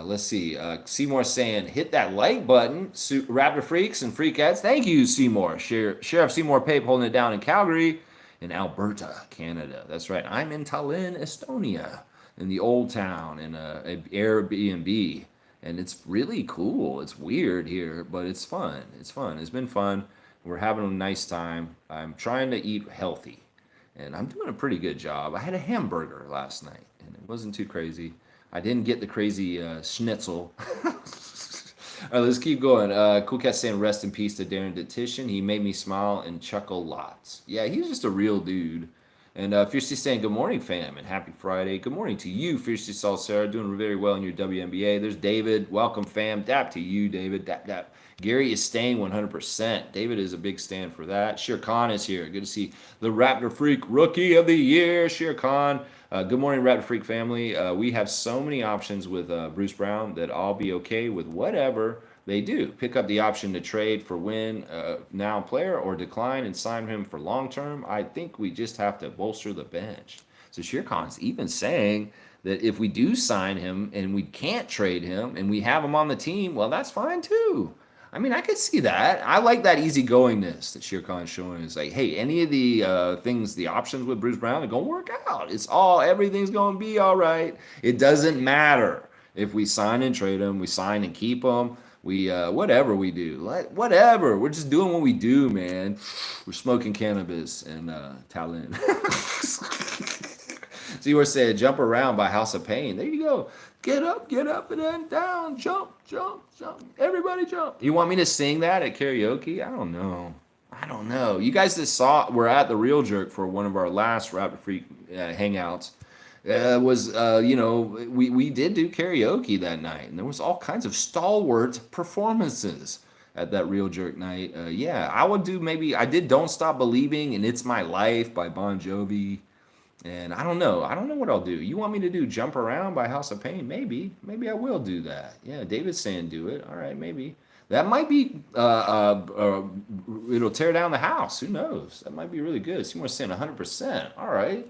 Speaker 1: Let's see. Seymour saying, hit that like button, Raptor Freaks and Freakettes. Thank you, Seymour. Sheriff Seymour Pape holding it down in Calgary, in Alberta, Canada. That's right. I'm in Tallinn, Estonia, in the old town, in a Airbnb. And it's really cool. It's weird here, but it's fun. It's fun. It's been fun. We're having a nice time. I'm trying to eat healthy, and I'm doing a pretty good job. I had a hamburger last night, and it wasn't too crazy. I didn't get the crazy schnitzel. All right, let's keep going. Cool Cat saying rest in peace to Darren Dutchyshen. He made me smile and chuckle lots. Yeah, he's just a real dude. And Fiercely saying good morning, fam, and happy Friday. Good morning to you, Fiercely Saul Sarah, doing very well in your WNBA. There's David. Welcome, fam. Dap to you, David. Dap, dap. Gary is staying 100%. David is a big stand for that. Shere Khan is here. Good to see the Raptor Freak Rookie of the Year, Shere Khan. Good morning, Raptor Freak family. We have so many options with Bruce Brown that I'll be okay with whatever they do. Pick up the option to trade for win now player or decline and sign him for long term. I think we just have to bolster the bench. So Shere Khan's even saying that if we do sign him and we can't trade him and we have him on the team, well, that's fine too. I mean, I could see that. I like that easygoingness that Shere Khan's showing. It's like, hey, any of the things, the options with Bruce Brown are gonna work out. Everything's gonna be all right. It doesn't matter if we sign and trade him, we sign and keep him, we whatever we do, like whatever. We're just doing what we do, man. We're smoking cannabis in Tallinn. So you were saying jump around by House of Pain. There you go. Get up, and then down, jump, jump, jump. Everybody jump. You want me to sing that at karaoke? I don't know. You guys that were at the Real Jerk for one of our last Raptor Freak hangouts. We did do karaoke that night, and there was all kinds of stalwart performances at that Real Jerk night. I would do I did Don't Stop Believing and It's My Life by Bon Jovi. And I don't know what I'll do. You want me to do Jump Around by House of Pain? Maybe I will do that. Yeah, David's saying do it. All right, maybe. That might be, it'll tear down the house. Who knows? That might be really good. Seymour's saying 100%. All right.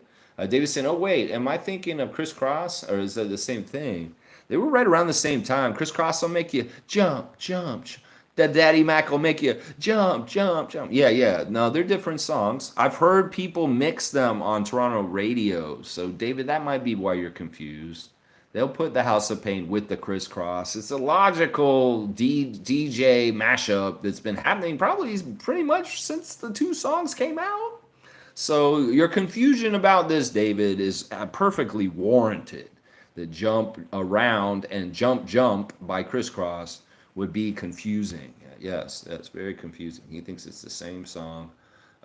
Speaker 1: David's saying, oh, wait, am I thinking of Criss Cross, or is that the same thing? They were right around the same time. Criss Cross will make you jump, jump, jump. That Daddy Mac will make you jump, jump, jump. Yeah. No, they're different songs. I've heard people mix them on Toronto radio. So, David, that might be why you're confused. They'll put the House of Pain with the Criss Cross. It's a logical DJ mashup that's been happening probably pretty much since the two songs came out. So, your confusion about this, David, is perfectly warranted. The Jump Around and Jump Jump by Criss Cross would be confusing. Yes, that's very confusing. He thinks it's the same song.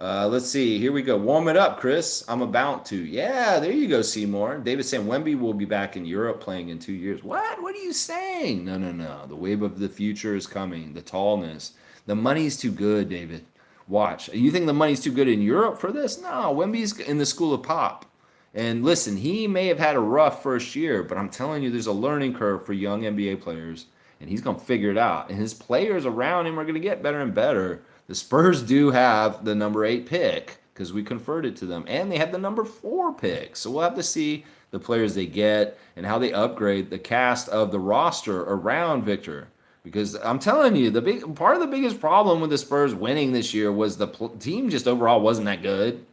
Speaker 1: Let's see. Here we go. Warm it up, Chris. I'm about to. Yeah, there you go, Seymour. David's saying Wemby will be back in Europe playing in 2 years. What? What are you saying? No. The wave of the future is coming. The tallness. The money's too good, David. Watch. You think the money's too good in Europe for this? No, Wemby's in the school of pop. And listen, he may have had a rough first year, but I'm telling you, there's a learning curve for young NBA players. And he's going to figure it out. And his players around him are going to get better and better. The Spurs do have the number 8 pick because we conferred it to them. And they have the number 4 pick. So we'll have to see the players they get and how they upgrade the cast of the roster around Victor. Because I'm telling you, part of the biggest problem with the Spurs winning this year was the team just overall wasn't that good.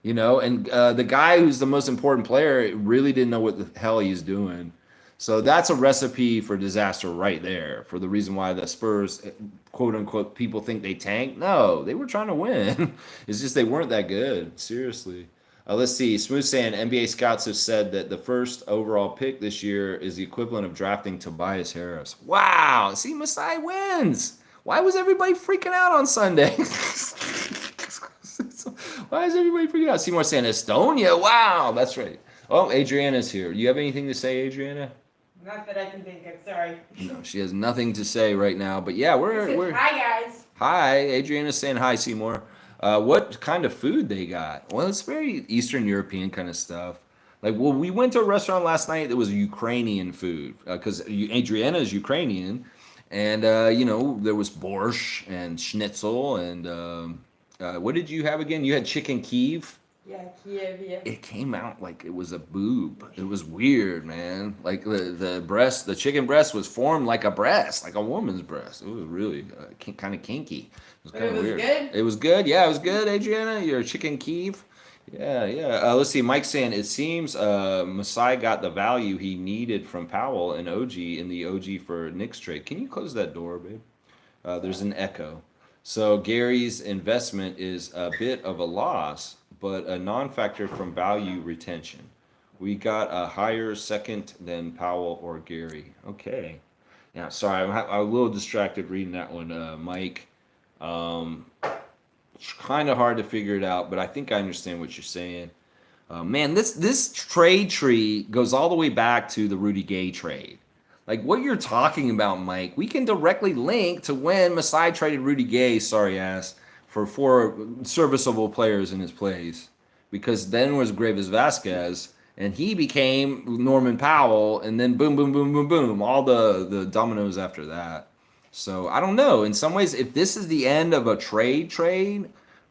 Speaker 1: And the guy who's the most important player really didn't know what the hell he's doing. So that's a recipe for disaster right there, for the reason why the Spurs, quote unquote, people think they tanked. No, they were trying to win. It's just they weren't that good. Seriously. Let's see. Smooth saying NBA scouts have said that the first overall pick this year is the equivalent of drafting Tobias Harris. Wow. See, Masai wins. Why was everybody freaking out on Sunday? Why is everybody freaking out? Seymour saying Estonia. Wow. That's right. Oh, Adriana's here. Do you have anything to say, Adriana?
Speaker 2: Not that I can think of, sorry.
Speaker 1: No, she has nothing to say right now. But yeah, we're
Speaker 2: hi, guys.
Speaker 1: Hi, Adriana's saying hi, Seymour. What kind of food they got? Well, it's very Eastern European kind of stuff. We went to a restaurant last night that was Ukrainian food because Adriana is Ukrainian, and there was borscht and schnitzel and what did you have again? You had chicken Kiev.
Speaker 2: Yeah, Kiev, yeah.
Speaker 1: It came out like it was a boob. It was weird, man. Like the chicken breast was formed like a breast, like a woman's breast. It was really kind of kinky. It was kind of weird.
Speaker 2: Good?
Speaker 1: It was good. Yeah, it was good, Adriana. Your chicken Kiev. Yeah. Let's see. Mike's saying it seems Masai got the value he needed from Powell and OG in the OG for Knicks trade. Can you close that door, babe? There's an echo. So Gary's investment is a bit of a loss, but a non-factor from value retention. We got a higher second than Powell or Gary. Okay. Yeah, sorry, I'm a little distracted reading that one, Mike. It's kind of hard to figure it out, but I think I understand what you're saying. Man, this trade tree goes all the way back to the Rudy Gay trade. Like what you're talking about, Mike, we can directly link to when Masai traded Rudy Gay, sorry ass, for 4 serviceable players in his place. Because then was Gravis Vasquez, and he became Norman Powell, and then boom, boom, boom, boom, boom, all the dominoes after that. So I don't know. In some ways, if this is the end of a trade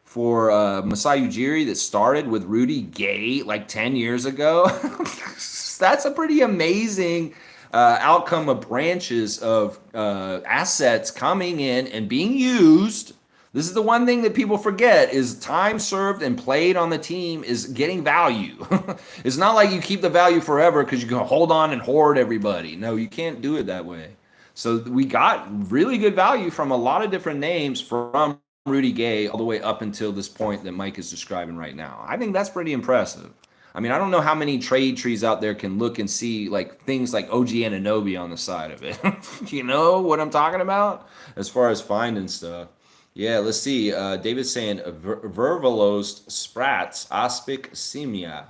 Speaker 1: for Masai Ujiri that started with Rudy Gay like 10 years ago, that's a pretty amazing outcome of branches of assets coming in and being used. This is the one thing that people forget is time served and played on the team is getting value. It's not like you keep the value forever because you can hold on and hoard everybody. No, you can't do it that way. So we got really good value from a lot of different names from Rudy Gay all the way up until this point that Mike is describing right now. I think that's pretty impressive. I mean, I don't know how many trade trees out there can look and see like things like OG Anunoby on the side of it. You know what I'm talking about? As far as finding stuff. Yeah, let's see. David's saying Vervelost Sprats Aspic Simia.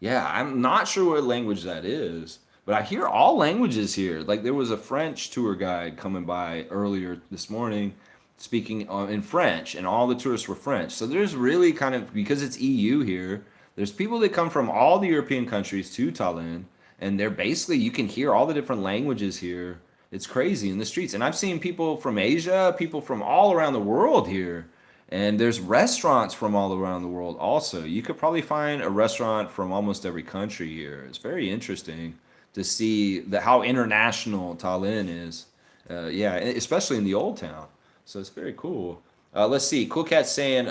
Speaker 1: Yeah, I'm not sure what language that is, but I hear all languages here. Like there was a French tour guide coming by earlier this morning speaking in French, and all the tourists were French. So there's really kind of, because it's EU here, there's people that come from all the European countries to Tallinn, and they're basically, you can hear all the different languages here. It's crazy in the streets. And I've seen people from Asia, people from all around the world here. And there's restaurants from all around the world also. You could probably find a restaurant from almost every country here. It's very interesting to see how international Tallinn is. Yeah, especially in the old town. So it's very cool. Let's see. Cool Cat's saying,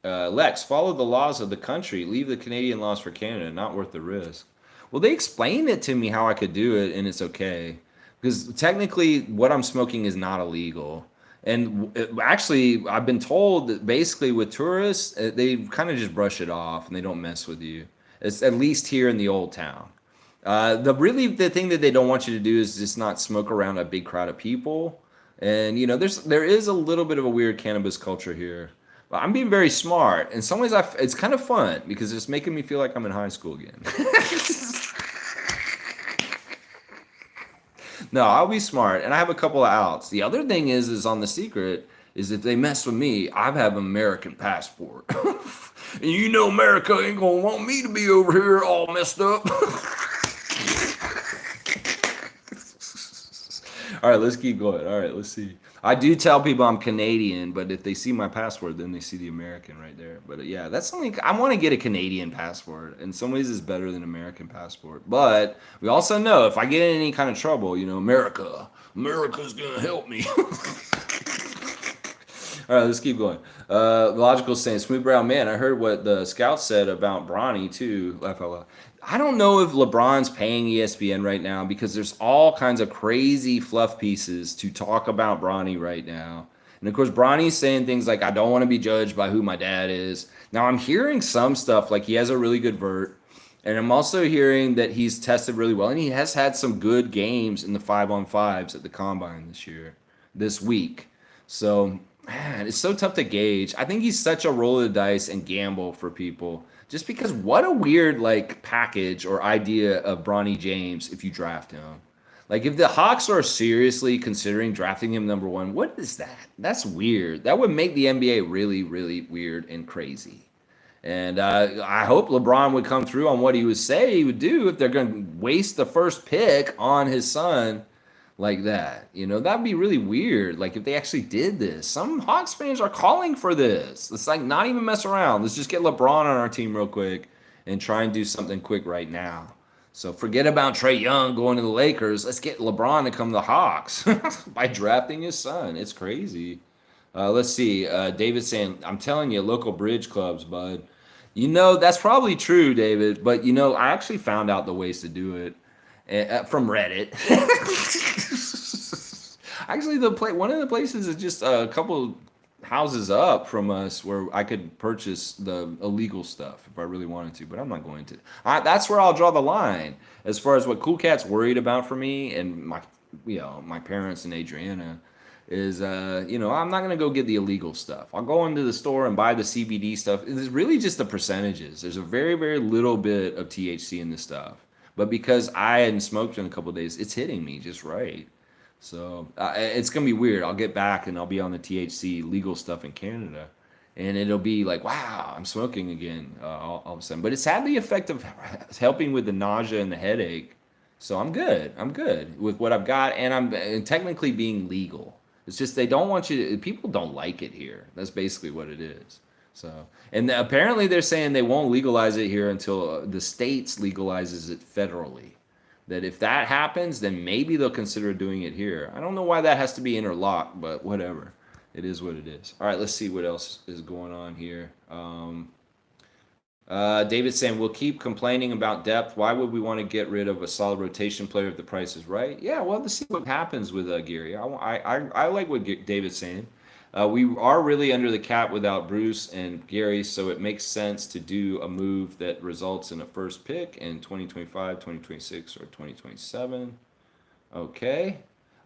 Speaker 1: Lex, follow the laws of the country. Leave the Canadian laws for Canada. Not worth the risk. Well, they explained it to me how I could do it, and it's okay. Because technically, what I'm smoking is not illegal. And actually, I've been told that basically with tourists, they kind of just brush it off and they don't mess with you. It's at least here in the old town. The thing that they don't want you to do is just not smoke around a big crowd of people. And you know, there is a little bit of a weird cannabis culture here. But I'm being very smart. In some ways, it's kind of fun because it's making me feel like I'm in high school again. No, I'll be smart, and I have a couple of outs. The other thing is on the secret, is if they mess with me, I have an American passport. And you know America ain't gonna want me to be over here all messed up. All right, let's keep going. All right, let's see. I do tell people I'm Canadian, but if they see my passport, then they see the American right there. But yeah, that's something I want to get a Canadian passport. In some ways, it's better than American passport. But we also know if I get in any kind of trouble, you know, America's gonna help me. All right, let's keep going. Logical saying, Smooth Brown Man, I heard what the scouts said about Bronny too. Laugh out loud. I don't know if LeBron's paying ESPN right now because there's all kinds of crazy fluff pieces to talk about Bronny right now. And of course, Bronny's saying things like, I don't want to be judged by who my dad is. Now, I'm hearing some stuff like he has a really good vert. And I'm also hearing that he's tested really well. And he has had some good games in the 5-on-5s at the Combine this week. So, man, it's so tough to gauge. I think he's such a roll of the dice and gamble for people. Just because what a weird like package or idea of Bronny James if you draft him. Like if the Hawks are seriously considering drafting him number 1, what is that? That's weird. That would make the NBA really, really weird and crazy. And I hope LeBron would come through on what he would say he would do if they're going to waste the first pick on his son like that. You know, that'd be really weird. Like if they actually did this. Some Hawks fans are calling for this. Let's like not even mess around. Let's just get LeBron on our team real quick and try and do something quick right now. So forget about Trae Young going to the Lakers. Let's get LeBron to come to the Hawks by drafting his son. It's crazy. Let's see. David saying, I'm telling you, local bridge clubs, bud. You know, that's probably true, David. But, you know, I actually found out the ways to do it from Reddit. Actually, one of the places is just a couple houses up from us where I could purchase the illegal stuff if I really wanted to, but I'm not going to. That's where I'll draw the line as far as what Cool Cat's worried about for me and my parents and Adriana is, I'm not going to go get the illegal stuff. I'll go into the store and buy the CBD stuff. It's really just the percentages. There's a very, very little bit of THC in this stuff. But because I hadn't smoked in a couple of days, it's hitting me just right. So it's going to be weird. I'll get back and I'll be on the THC legal stuff in Canada. And it'll be like, wow, I'm smoking again all of a sudden. But it's had the effect of helping with the nausea and the headache. So I'm good. I'm good with what I've got. And I'm technically being legal. It's just they don't want you to, people don't like it here. That's basically what it is. So, and apparently they're saying they won't legalize it here until the states legalizes it federally. that if that happens, then maybe they'll consider doing it here. I don't know why that has to be interlocked, but whatever. It is what it is. All right, let's see what else is going on here. David saying, we'll keep complaining about depth. Why would we want to get rid of a solid rotation player if the price is right? Yeah, well, let's see what happens with Gary. I like what David's saying. We are really under the cap without Bruce and Gary, so it makes sense to do a move that results in a first pick in 2025, 2026, or 2027. Okay.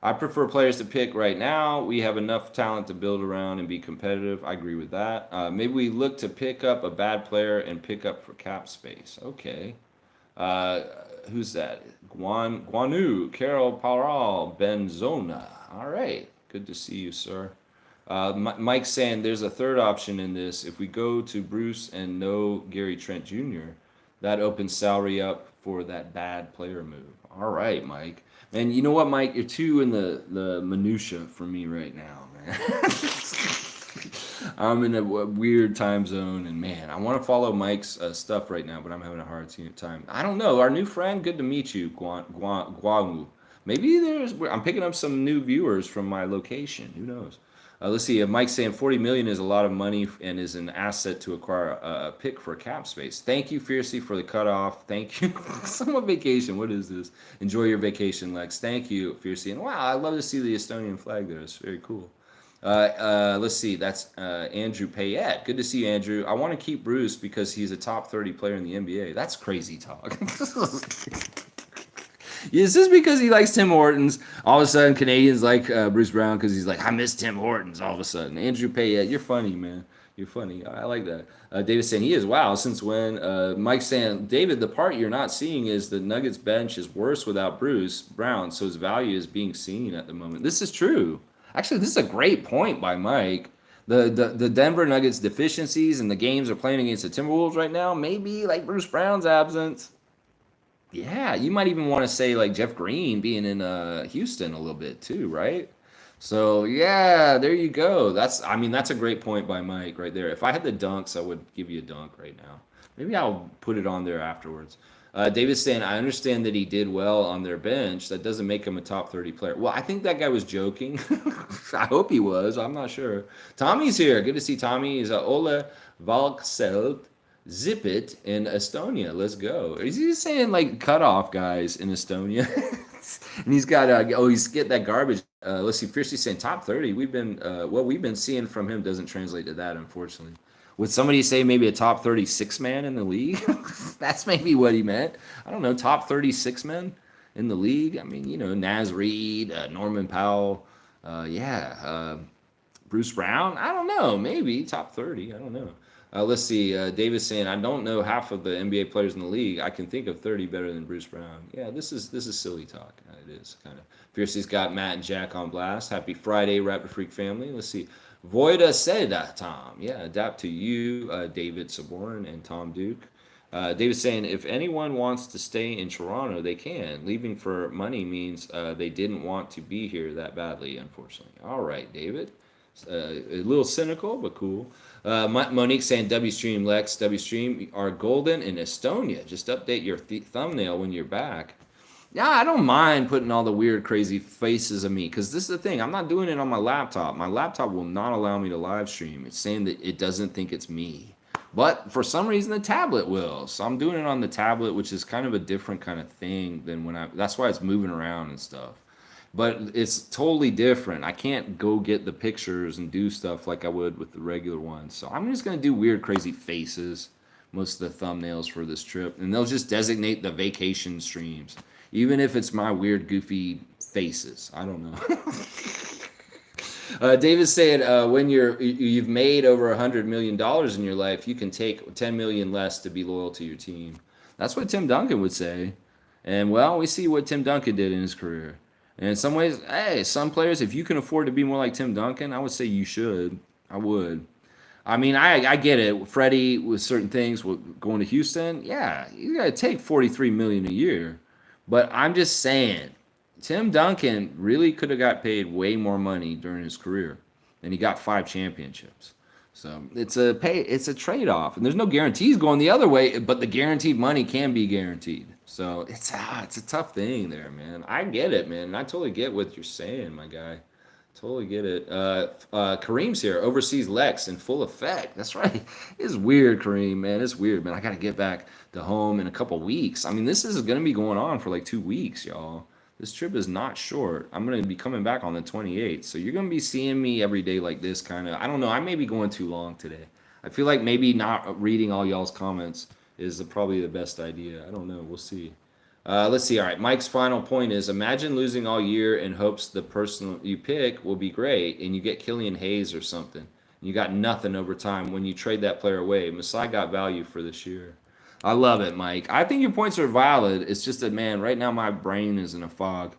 Speaker 1: I prefer players to pick right now. We have enough talent to build around and be competitive. I agree with that. Maybe we look to pick up a bad player and pick up for cap space. Okay. Who's that? Guanu, Carol Paral, Benzona. All right. Good to see you, sir. Mike's saying there's a third option in this. If we go to Bruce and no Gary Trent Jr., that opens salary up for that bad player move. All right, Mike. And you know what, Mike? You're too in the minutia for me right now, man. I'm in a weird time zone, and man, I want to follow Mike's stuff right now, but I'm having a hard time. I don't know. Our new friend, good to meet you, Guamu. Maybe I'm picking up some new viewers from my location. Who knows? Let's see. Mike's saying 40 million is a lot of money and is an asset to acquire a pick for cap space. Thank you, Fiercey, for the cutoff. Thank you. Summer vacation. What is this? Enjoy your vacation, Lex. Thank you, Fiercey. And wow, I love to see the Estonian flag there. It's very cool. Let's see. That's Andrew Payette. Good to see you, Andrew. I want to keep Bruce because he's a top 30 player in the NBA. That's crazy talk. Is this because he likes Tim Hortons? All of a sudden, Canadians like Bruce Brown because he's like, I miss Tim Hortons all of a sudden. Andrew Payette, you're funny, man. You're funny. I like that. David saying he is. Wow, since when? Mike saying, David, the part you're not seeing is the Nuggets bench is worse without Bruce Brown, so his value is being seen at the moment. This is true. Actually, this is a great point by Mike. The Denver Nuggets deficiencies and the games are playing against the Timberwolves right now, maybe like Bruce Brown's absence. Yeah, you might even want to say like Jeff Green being in Houston a little bit too, right? So yeah, there you go. That's a great point by Mike right there. If I had the dunks, I would give you a dunk right now. Maybe I'll put it on there afterwards. David's saying, I understand that he did well on their bench. That doesn't make him a top 30 player. Well, I think that guy was joking. I hope he was. I'm not sure. Tommy's here. Good to see Tommy. He's Ole Valkselt. Zip it in Estonia. Let's go. Is he saying like cutoff guys in Estonia? And he's got he's get that garbage. Let's see. Fiercely saying top 30. We've been seeing from him doesn't translate to that, unfortunately. Would somebody say maybe a top 36 man in the league? That's maybe what he meant. I don't know. Top 36 men in the league. I mean, Naz Reid, Norman Powell. Bruce Brown. I don't know. Maybe top 30. I don't know. Let's see. Davis saying, I don't know half of the NBA players in the league. I can think of 30 better than Bruce Brown. Yeah, this is silly talk. It is kind of. Fiercey's got Matt and Jack on blast. Happy Friday, Raptor Freak family. Let's see. Voida Seda, Tom. Yeah, adapt to you, David Saborn and Tom Duke. David's saying, if anyone wants to stay in Toronto, they can. Leaving for money means they didn't want to be here that badly, unfortunately. All right, David. A little cynical, but cool. Monique saying, WStream, Lex, WStream are golden in Estonia. Just update your thumbnail when you're back. Yeah, I don't mind putting all the weird, crazy faces of me, because this is the thing. I'm not doing it on my laptop. My laptop will not allow me to live stream. It's saying that it doesn't think it's me. But for some reason, the tablet will. So I'm doing it on the tablet, which is kind of a different kind of thing than that's why it's moving around and stuff. But it's totally different. I can't go get the pictures and do stuff like I would with the regular ones. So I'm just going to do weird, crazy faces, most of the thumbnails for this trip. And they'll just designate the vacation streams, even if it's my weird, goofy faces. I don't know. David said, when you've made over $100 million in your life, you can take 10 million less to be loyal to your team. That's what Tim Duncan would say. And, well, we see what Tim Duncan did in his career. And in some ways, hey, some players, if you can afford to be more like Tim Duncan, I would say you should. I would. I mean, I get it. Freddie, with certain things, with going to Houston, yeah, you got to take $43 million a year. But I'm just saying, Tim Duncan really could have got paid way more money during his career, and he got 5 championships. So it's a trade-off, and there's no guarantees going the other way, but the guaranteed money can be guaranteed. So it's a tough thing there, man. I get it, man. I totally get what you're saying, my guy. Totally get it. Kareem's here. Overseas Lex in full effect. That's right. It's weird, Kareem, man. It's weird, man. I got to get back to home in a couple weeks. I mean, this is going to be going on for like 2 weeks, y'all. This trip is not short. I'm going to be coming back on the 28th. So you're going to be seeing me every day like this, kind of. I don't know. I may be going too long today. I feel like maybe not reading all y'all's comments is probably the best idea. I don't know. We'll see. Let's see. All right. Mike's final point is imagine losing all year in hopes the person you pick will be great and you get Killian Hayes or something. You got nothing over time when you trade that player away. Masai got value for this year. I love it, Mike. I think your points are valid. It's just that, man, right now my brain is in a fog.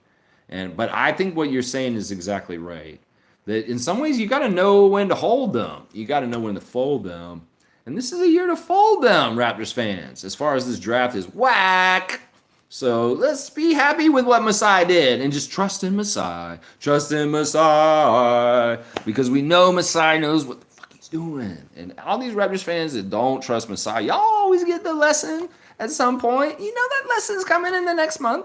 Speaker 1: But I think what you're saying is exactly right. That in some ways you got to know when to hold them. You got to know when to fold them. And this is a year to fold them, Raptors fans, as far as this draft is whack. So let's be happy with what Masai did and just trust in Masai. Trust in Masai. Because we know Masai knows what the fuck he's doing. And all these Raptors fans that don't trust Masai, y'all always get the lesson at some point. You know that lesson's coming in the next month.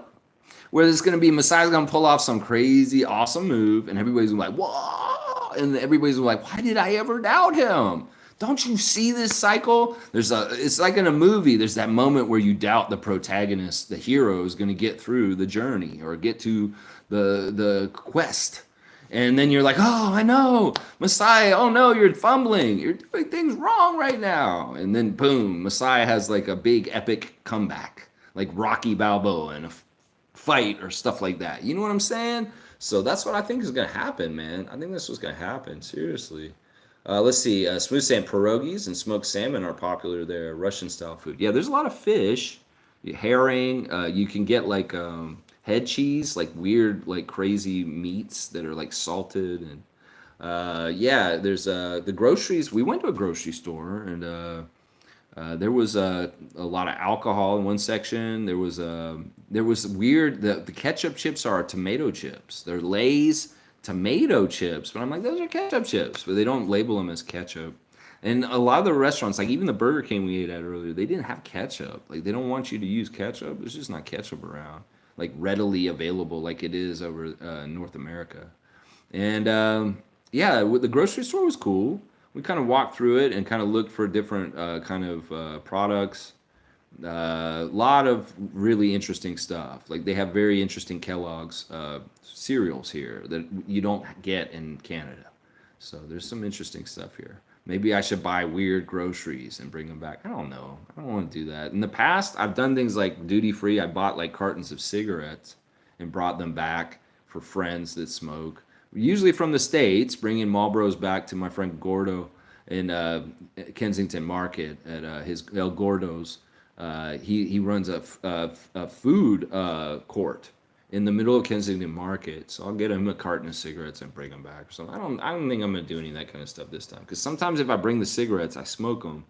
Speaker 1: Where it's going to be Masai's going to pull off some crazy, awesome move. And everybody's going to be like, whoa. And everybody's going to be like, why did I ever doubt him? Don't you see this cycle? It's like in a movie. There's that moment where you doubt the protagonist, the hero, is going to get through the journey or get to the quest. And then you're like, oh, I know, Messiah. Oh no, you're fumbling. You're doing things wrong right now. And then boom, Messiah has like a big epic comeback, like Rocky Balboa in a fight or stuff like that. You know what I'm saying? So that's what I think is going to happen, man. I think that's what's going to happen. Seriously. Let's see. Smooth saying pierogies and smoked salmon are popular there. Russian style food. Yeah, there's a lot of fish, herring. You can get like head cheese, like weird, like crazy meats that are like salted. And yeah, there's the groceries. We went to a grocery store and there was a lot of alcohol in one section. There was weird. The ketchup chips are tomato chips. They're Lay's tomato chips, but I'm like, those are ketchup chips, but they don't label them as ketchup. And a lot of the restaurants, like even the Burger King we ate at earlier, they didn't have ketchup. Like they don't want you to use ketchup. There's just not ketchup around, like readily available, like it is over North America. And yeah, the grocery store was cool. We kind of walked through it and kind of looked for different kind of products. A lot of really interesting stuff. Like they have very interesting Kellogg's cereals here that you don't get in Canada. So there's some interesting stuff here. Maybe I should buy weird groceries and bring them back. I don't know. I don't want to do that. In the past, I've done things like duty free. I bought like cartons of cigarettes and brought them back for friends that smoke. Usually from the States, bringing Marlboros back to my friend Gordo in Kensington Market at his El Gordo's. He runs a food court in the middle of Kensington Market, so I'll get him a carton of cigarettes and bring them back. So I don't think I'm gonna do any of that kind of stuff this time. Because sometimes if I bring the cigarettes, I smoke them,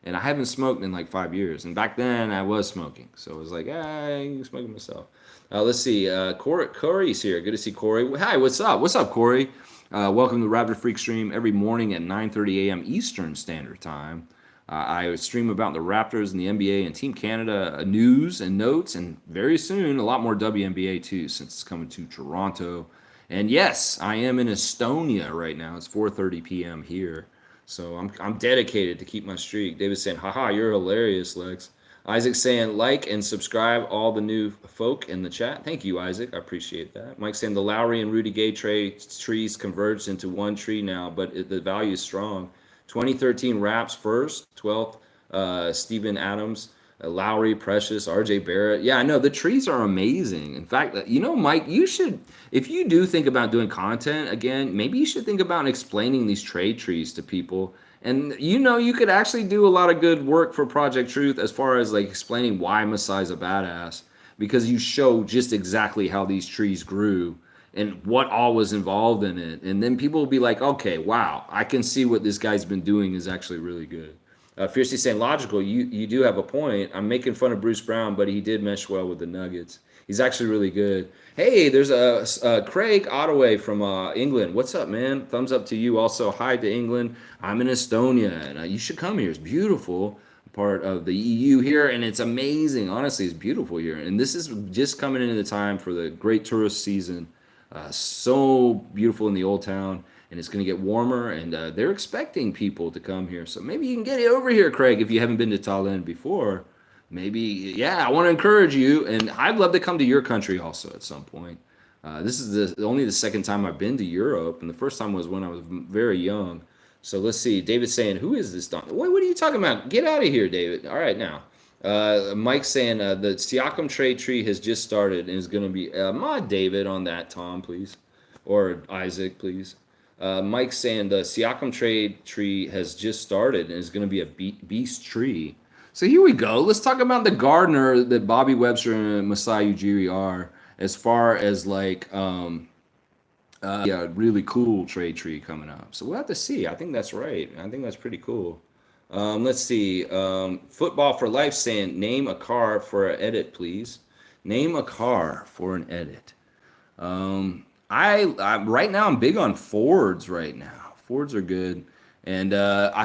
Speaker 1: and I haven't smoked in like 5 years. And back then I was smoking, so I was like, I'm smoking myself. Let's see, Corey's here. Good to see Corey. Hi, what's up? What's up, Corey? Welcome to the Raptor Freak stream every morning at 9:30 a.m. Eastern Standard Time. I stream about the Raptors and the NBA and Team Canada news and notes, and very soon a lot more WNBA too, since it's coming to Toronto. And yes, I am in Estonia right now. It's 4:30 p.m. here, so I'm dedicated to keep my streak. David's saying, "Haha, you're hilarious, Lex." Isaac's saying, "Like and subscribe all the new folk in the chat." Thank you, Isaac. I appreciate that. Mike's saying the Lowry and Rudy Gay trees converged into one tree now, but the value is strong. 2013 Raps first, 12th Steven Adams, Lowry, Precious, RJ Barrett. Yeah, I know the trees are amazing. In fact, you know, Mike, you should, if you do think about doing content again, maybe you should think about explaining these trade trees to people. And you know, you could actually do a lot of good work for Project Truth as far as like explaining why Masai's a badass, because you show just exactly how these trees grew and what all was involved in it. And then people will be like, okay, wow, I can see what this guy's been doing is actually really good. Fiercely saying, logical, you do have a point. I'm making fun of Bruce Brown, but he did mesh well with the Nuggets. He's actually really good. Hey, there's a Craig Ottaway from England. What's up, man? Thumbs up to you. Also, hi to England. I'm in Estonia, and you should come here. It's beautiful. part of the EU here, and it's amazing. Honestly, it's beautiful here, and this is just coming into the time for the great tourist season. So beautiful in the old town, and it's going to get warmer, and they're expecting people to come here. So maybe you can get it over here, Craig, if you haven't been to Tallinn before. Maybe, yeah, I want to encourage you, and I'd love to come to your country also at some point. This is only the second time I've been to Europe, and the first time was when I was very young. So let's see. David's saying, "Who is this Don? What are you talking about? Get out of here, David." All right, now. Mike's saying the Siakam trade tree has just started and is going to be mod David on that, Tom, please, or Isaac, please. Mike's saying the Siakam trade tree has just started and is going to be a beast tree. So here we go. Let's talk about the gardener that Bobby Webster and Masai Ujiri are, as far as like yeah, really cool trade tree coming up. So we'll have to see. I think that's right. I think that's pretty cool. Let's see. Football for Life saying, name a car for an edit, please. Name a car for an edit. I right now I'm big on Fords right now. Fords are good. And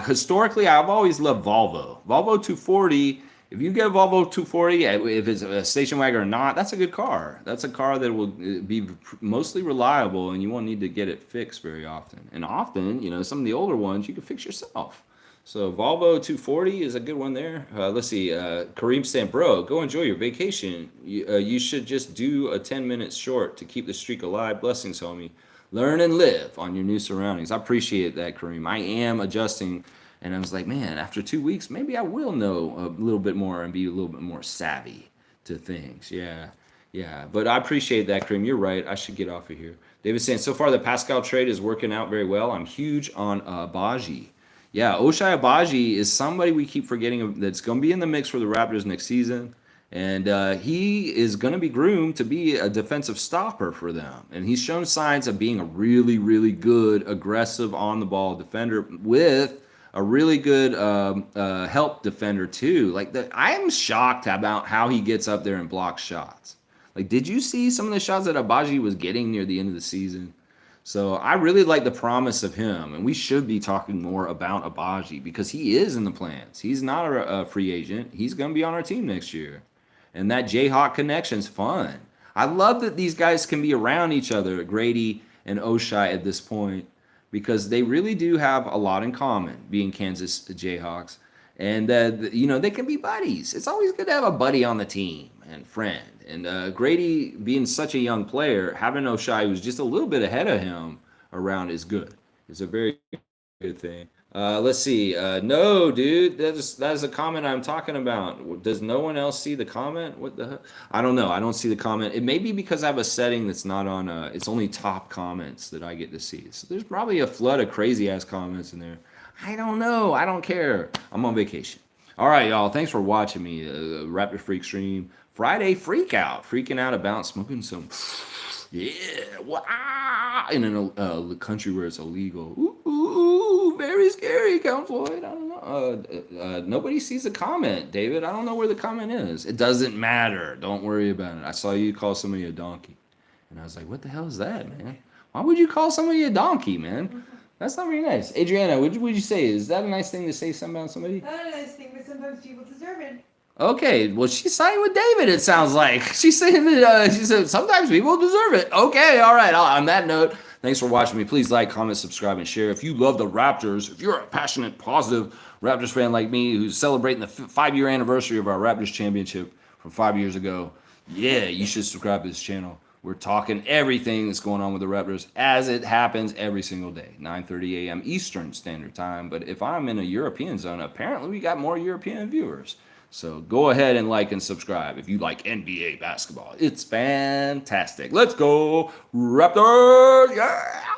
Speaker 1: historically, I've always loved Volvo. Volvo 240. If you get a Volvo 240, if it's a station wagon or not, that's a good car. That's a car that will be mostly reliable, and you won't need to get it fixed very often. And often, you know, some of the older ones you can fix yourself. So Volvo 240 is a good one there. Let's see. Kareem saying, bro, go enjoy your vacation. You should just do a 10 minutes short to keep the streak alive. Blessings, homie. Learn and live on your new surroundings. I appreciate that, Kareem. I am adjusting. And I was like, man, after 2 weeks, maybe I will know a little bit more and be a little bit more savvy to things. Yeah, yeah. But I appreciate that, Kareem. You're right. I should get off of here. David's saying, so far the Pascal trade is working out very well. I'm huge on Abaji. Yeah, Ochai Abaji is somebody we keep forgetting that's going to be in the mix for the Raptors next season. And he is going to be groomed to be a defensive stopper for them. And he's shown signs of being a really, really good, aggressive, on-the-ball defender with a really good help defender, too. Like, I'm shocked about how he gets up there and blocks shots. Like, did you see some of the shots that Abaji was getting near the end of the season? So I really like the promise of him, and we should be talking more about Abaji because he is in the plans. He's not a free agent. He's going to be on our team next year. And that Jayhawk connection's fun. I love that these guys can be around each other, Grady and Ochai at this point, because they really do have a lot in common, being Kansas Jayhawks. And, you know, they can be buddies. It's always good to have a buddy on the team and friend. And Grady, being such a young player, having Ochai who's just a little bit ahead of him around is good. It's a very good thing. Let's see. No, dude, that is a comment I'm talking about. Does no one else see the comment? What the heck? I don't know. I don't see the comment. It may be because I have a setting that's not on. It's only top comments that I get to see. So there's probably a flood of crazy ass comments in there. I don't know. I don't care. I'm on vacation. All right, y'all. Thanks for watching me. Raptor Freak stream. Friday freak out. Freaking out about smoking some. Yeah. Wow. In a country where it's illegal. Ooh, very scary, Count Floyd. I don't know. Nobody sees the comment, David. I don't know where the comment is. It doesn't matter. Don't worry about it. I saw you call somebody a donkey. And I was like, what the hell is that, man? Why would you call somebody a donkey, man? That's not very nice. Adriana, what would you say? Is that a nice thing to say something about somebody?
Speaker 2: Not a nice thing, but sometimes people deserve it.
Speaker 1: Okay, well, she's siding with David, it sounds like. She's saying that, she said, sometimes people deserve it. Okay, all right. On that note, thanks for watching me. Please like, comment, subscribe, and share. If you love the Raptors, if you're a passionate, positive Raptors fan like me who's celebrating the 5-year anniversary of our Raptors championship from 5 years ago, yeah, you should subscribe to this channel. We're talking everything that's going on with the Raptors as it happens every single day, 9:30 a.m. Eastern Standard Time. But if I'm in a European zone, apparently we got more European viewers. So go ahead and like and subscribe if you like NBA basketball. It's fantastic. Let's go, Raptors! Yeah!